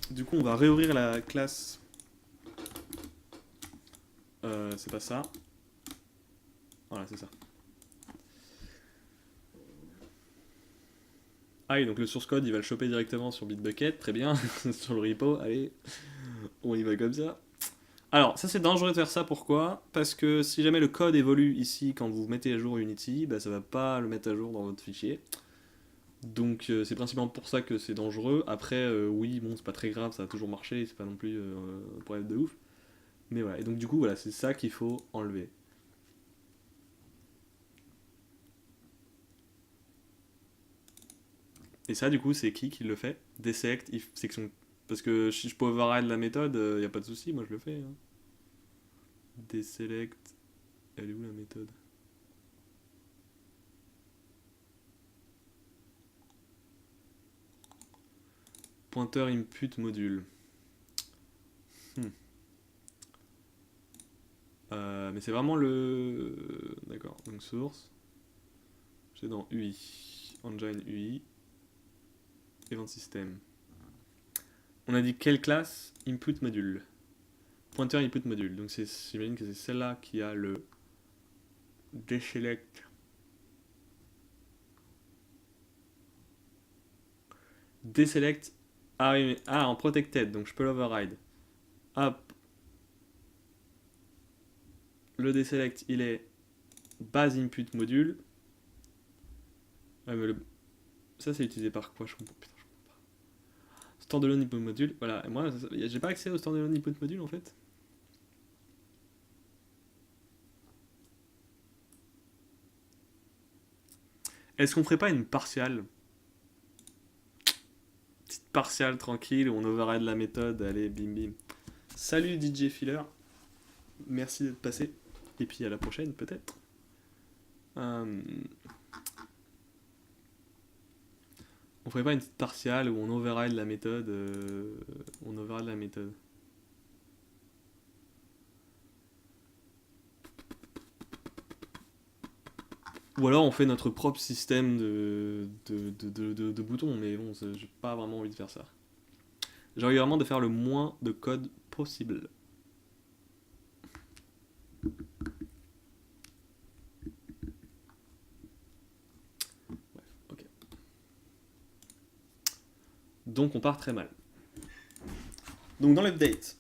du coup on va réouvrir la classe. C'est pas ça. Voilà, c'est ça. Ah oui, donc le source code il va le choper directement sur Bitbucket, très bien, sur le repo, allez, on y va comme ça. Alors, ça c'est dangereux de faire ça, pourquoi? Parce que si jamais le code évolue ici quand vous mettez à jour Unity, bah, ça va pas le mettre à jour dans votre fichier. Donc c'est principalement pour ça que c'est dangereux. Après, oui, bon, c'est pas très grave, ça a toujours marché, c'est pas non plus un problème de ouf. Mais voilà, et donc du coup, voilà, c'est ça qu'il faut enlever. Et ça, du coup, c'est qui le fait? Deselect if section. Parce que si je peux override la méthode, y a pas de souci, moi je le fais. Hein. Deselect. Elle est où la méthode? Pointeur input module. Hmm. Mais c'est vraiment le. D'accord, donc source. C'est dans UI. Engine UI. Event system. On a dit quelle classe? Input module. Pointeur input module. Donc j'imagine que c'est celle-là qui a le deselect. Deselect. Ah oui, mais. Ah, en protected, donc je peux l'override. Hop. Le deselect, il est base input module. Ah, mais ça, c'est utilisé par quoi? Je comprends. Putain, je comprends pas. Standalone input module. Voilà. Et moi, j'ai pas accès au standalone input module en fait. Est-ce qu'on ferait pas une partiale? Petite partiale tranquille où on override la méthode. Allez, bim bim. Salut DJ Filler. Merci d'être passé. Et puis à la prochaine, peut-être. Euh, On ferait pas une petite partiale où on override la méthode. On override la méthode. Ou alors on fait notre propre système de boutons, mais bon, j'ai pas vraiment envie de faire ça. J'ai envie vraiment de faire le moins de code possible. Ok. Donc on part très mal. Donc dans l'update,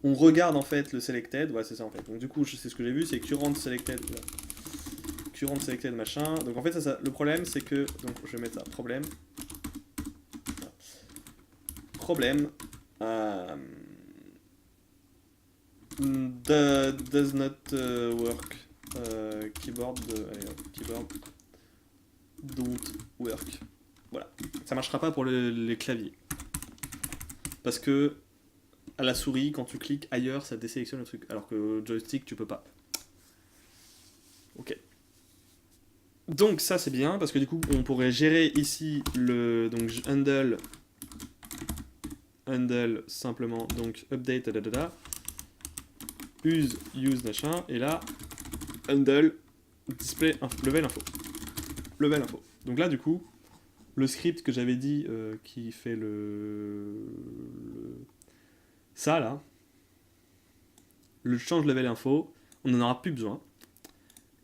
on regarde en fait le selected, ouais c'est ça en fait. Donc du coup, c'est ce que j'ai vu, c'est current selected, current selected machin. Donc en fait le problème c'est que, donc je vais mettre ça, problème, does not work, keyboard don't work. Voilà, ça marchera pas pour les claviers parce que à la souris, quand tu cliques ailleurs, ça désélectionne le truc, alors que le joystick, tu peux pas. Ok. Donc ça c'est bien, parce que du coup, on pourrait gérer ici le donc handle simplement, donc update, use machin, et là, handle display level info. Donc là, du coup, le script que j'avais dit qui fait ça là, le change level info, on n'en aura plus besoin.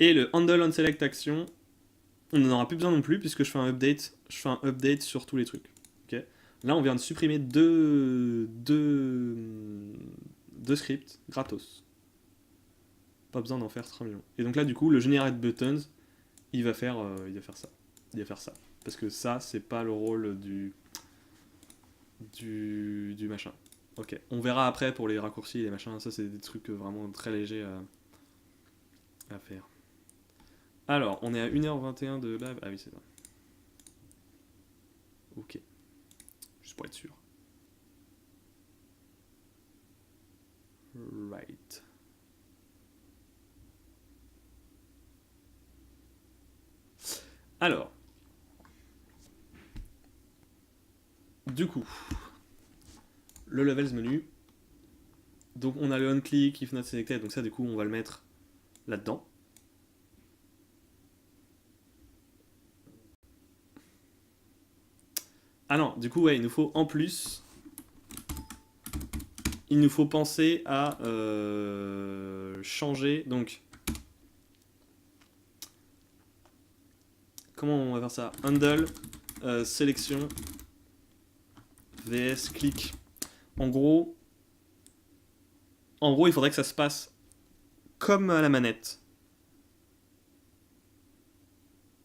Et le handle on select action, on n'en aura plus besoin non plus puisque je fais un update sur tous les trucs. Okay, là, on vient de supprimer deux scripts gratos. Pas besoin d'en faire 3 millions. Et donc là, du coup, le generate buttons, il va faire ça. Il va faire ça. Parce que ça, c'est pas le rôle du machin. Ok. On verra après pour les raccourcis et les machins. Ça, c'est des trucs vraiment très légers à faire. Alors, on est à 1h21 de live. Ah oui, c'est ça. Ok. Juste pour être sûr. Right. Alors. Du coup. Le levels menu. Donc on a le on-click, if not selected. Donc ça, du coup, on va le mettre là-dedans. Ah non, du coup, ouais, il nous faut en plus... Il nous faut penser à changer, donc... Comment on va faire ça? Handle, sélection, vs, click. En gros, il faudrait que ça se passe comme à la manette.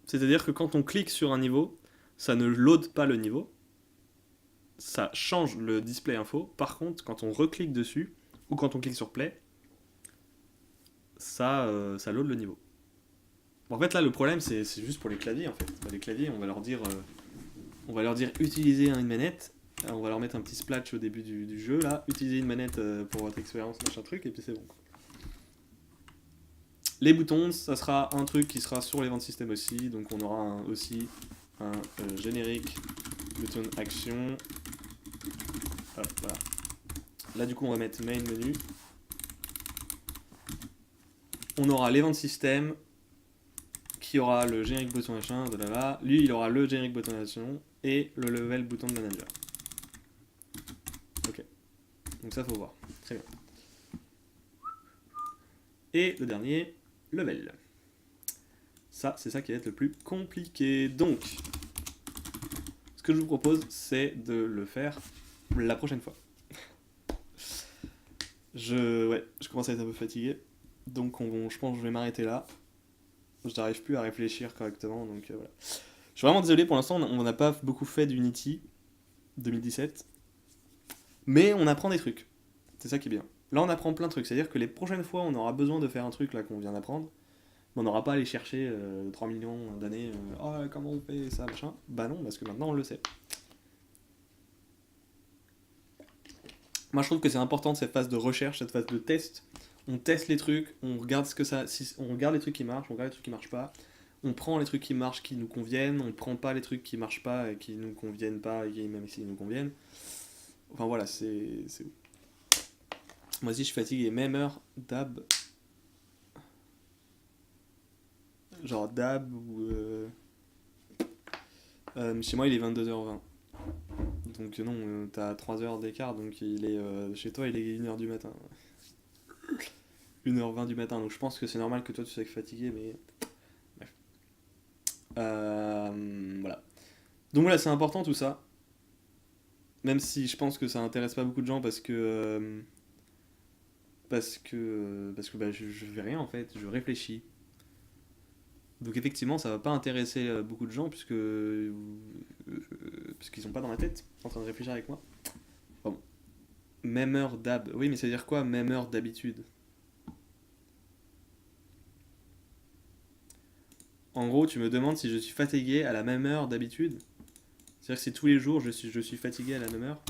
C'est-à-dire que quand on clique sur un niveau, ça ne load pas le niveau. Ça change le display info. Par contre, quand on reclique dessus, ou quand on clique sur play, ça load le niveau. En fait, là, le problème, c'est juste pour les claviers, en fait. Les claviers, on va leur dire utiliser une manette. On va leur mettre un petit splash au début du jeu, là. Utiliser une manette pour votre expérience, machin truc, et puis c'est bon. Les boutons, ça sera un truc qui sera sur l'event system aussi. Donc on aura aussi un générique button action. Hop, voilà. Là, du coup, on va mettre main menu. On aura l'event system qui aura le générique button machin, là. Lui, il aura le générique button action et le level button de manager. Ok. Donc ça, faut voir. Très bien. Et le dernier, level. Ça, c'est ça qui va être le plus compliqué. Donc, ce que je vous propose, c'est de le faire la prochaine fois. Je commence à être un peu fatigué. Donc, je pense que je vais m'arrêter là. Je n'arrive plus à réfléchir correctement. Donc, voilà. Je suis vraiment désolé, pour l'instant, on n'a pas beaucoup fait d'Unity 2017. Mais on apprend des trucs. C'est ça qui est bien. Là, on apprend plein de trucs. C'est-à-dire que les prochaines fois, on aura besoin de faire un truc là qu'on vient d'apprendre. On n'aura pas à aller chercher 3 millions d'années. Oh, comment on fait ça, machin. Bah non, parce que maintenant on le sait. Moi, je trouve que c'est important cette phase de recherche, cette phase de test. On teste les trucs, on regarde on regarde les trucs qui marchent, on regarde les trucs qui marchent pas. On prend les trucs qui marchent, qui nous conviennent. On prend pas les trucs qui marchent pas et qui nous conviennent pas, et qui, même s'ils nous conviennent. Enfin voilà, c'est. Moi aussi, je suis fatigué. Même heure, dab. Genre dab ou. Chez moi, il est 22h20. Donc, non, t'as 3 heures d'écart. Donc, chez toi, il est 1h du matin. 1h20 du matin. Donc, je pense que c'est normal que toi, tu sois fatigué. Mais. Bref. Voilà. Donc, voilà, c'est important tout ça. Même si je pense que ça intéresse pas beaucoup de gens parce que bah, je fais rien en fait, je réfléchis. Donc effectivement, ça va pas intéresser beaucoup de gens puisqu'ils sont pas dans ma tête en train de réfléchir avec moi. Bon, même heure d'hab. Oui, mais ça veut dire quoi, même heure d'habitude? En gros, tu me demandes si je suis fatigué à la même heure d'habitude. C'est-à-dire que si tous les jours je suis fatigué à la même heure.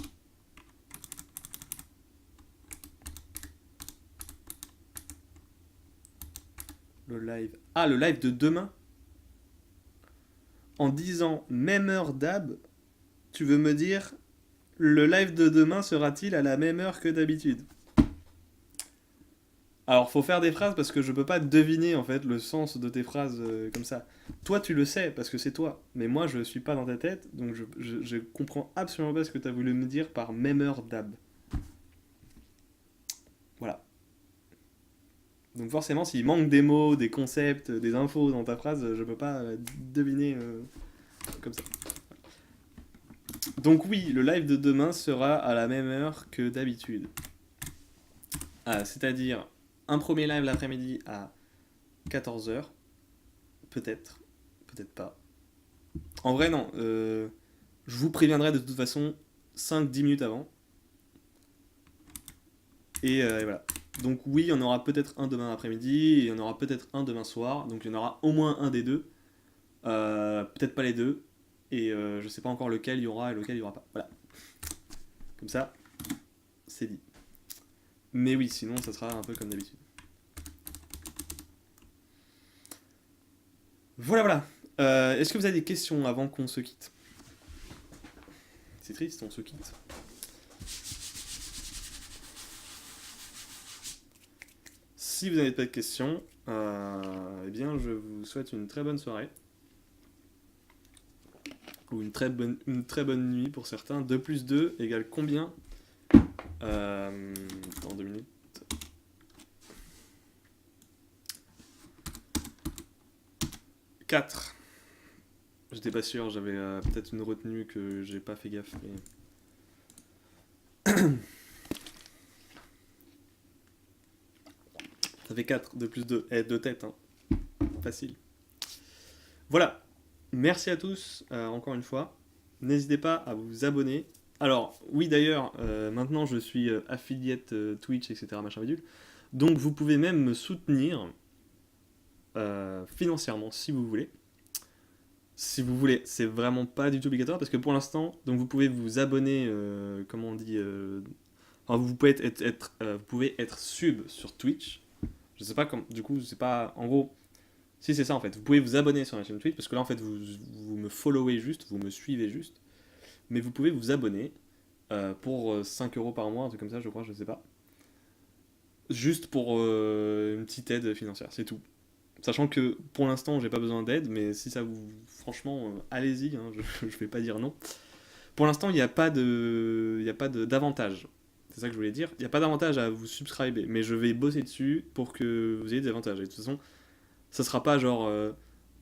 Le live. Ah, le live de demain? En disant même heure d'hab, tu veux me dire le live de demain sera-t-il à la même heure que d'habitude? Alors, faut faire des phrases parce que je peux pas deviner en fait le sens de tes phrases comme ça. Toi, tu le sais parce que c'est toi, mais moi, je suis pas dans ta tête, donc je comprends absolument pas ce que tu as voulu me dire par même heure d'hab. Voilà. Donc forcément, s'il manque des mots, des concepts, des infos dans ta phrase, je peux pas deviner comme ça. Donc oui, le live de demain sera à la même heure que d'habitude. C'est-à-dire un premier live l'après-midi à 14h, peut-être, peut-être pas. En vrai, non. Je vous préviendrai de toute façon 5-10 minutes avant. Et voilà. Donc oui, il y en aura peut-être un demain après-midi, et il y en aura peut-être un demain soir. Donc il y en aura au moins un des deux. Peut-être pas les deux. Et je sais pas encore lequel il y aura et lequel il y aura pas. Voilà. Comme ça, c'est dit. Mais oui, sinon ça sera un peu comme d'habitude. Voilà, voilà. Est-ce que vous avez des questions avant qu'on se quitte? C'est triste, on se quitte. Si vous n'avez pas de questions, eh bien je vous souhaite une très bonne soirée. Ou une très bonne nuit pour certains. 2 plus 2 égale combien Dans 2 minutes. Quatre. J'étais pas sûr, j'avais peut-être une retenue que j'ai pas fait gaffe. Mais... Ça fait 4, 2 plus 2. Eh, 2 têtes, hein. Facile. Voilà. Merci à tous, encore une fois. N'hésitez pas à vous abonner. Alors, oui d'ailleurs, maintenant je suis affiliate Twitch, etc. Machin bidule. Donc vous pouvez même me soutenir financièrement si vous voulez. Si vous voulez, c'est vraiment pas du tout obligatoire parce que pour l'instant, donc vous pouvez vous abonner, comment on dit, enfin, vous pouvez être sub sur Twitch. Je sais pas comme, du coup, c'est pas, en gros, si c'est ça en fait. Vous pouvez vous abonner sur ma chaîne Twitch parce que là en fait vous me followez juste, vous me suivez juste, mais vous pouvez vous abonner pour 5 € par mois, un truc comme ça, je crois, je sais pas. Juste pour une petite aide financière, c'est tout. Sachant que pour l'instant, j'ai pas besoin d'aide, mais si ça vous. Franchement, allez-y, hein, je vais pas dire non. Pour l'instant, il n'y a pas d'avantage. C'est ça que je voulais dire. Il n'y a pas d'avantage à vous subscriber, mais je vais bosser dessus pour que vous ayez des avantages. Et de toute façon, ça sera pas genre.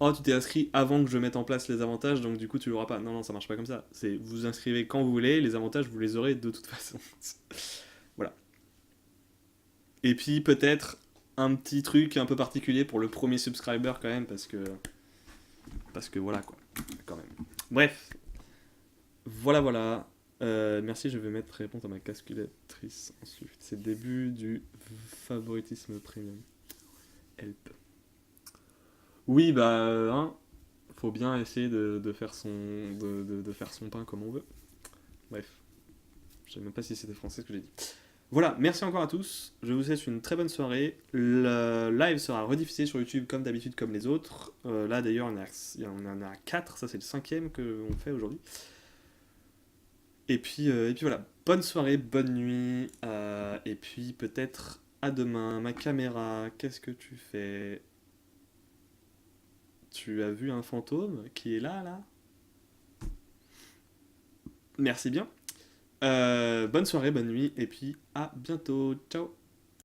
Oh, tu t'es inscrit avant que je mette en place les avantages, donc du coup tu l'auras pas. Non, non, ça marche pas comme ça. C'est vous inscrivez quand vous voulez, les avantages vous les aurez de toute façon. Voilà. Et puis peut-être un petit truc un peu particulier pour le premier subscriber quand même, parce que voilà quoi, quand même. Bref, voilà voilà. Merci, je vais mettre réponse à ma calculatrice ensuite. C'est le début du favoritisme premium. Help. Oui, bah, hein, faut bien essayer de faire son pain comme on veut. Bref, je sais même pas si c'était français ce que j'ai dit. Voilà, merci encore à tous. Je vous souhaite une très bonne soirée. Le live sera rediffusé sur YouTube comme d'habitude, comme les autres. Là d'ailleurs, il y en a 4, ça c'est le 5e qu'on fait aujourd'hui. Et puis voilà. bonne soirée, bonne nuit, et puis peut-être à demain. Ma caméra, qu'est-ce que tu fais? Tu as vu un fantôme qui est là, là? Merci bien. Bonne soirée, bonne nuit, et puis à bientôt. Ciao!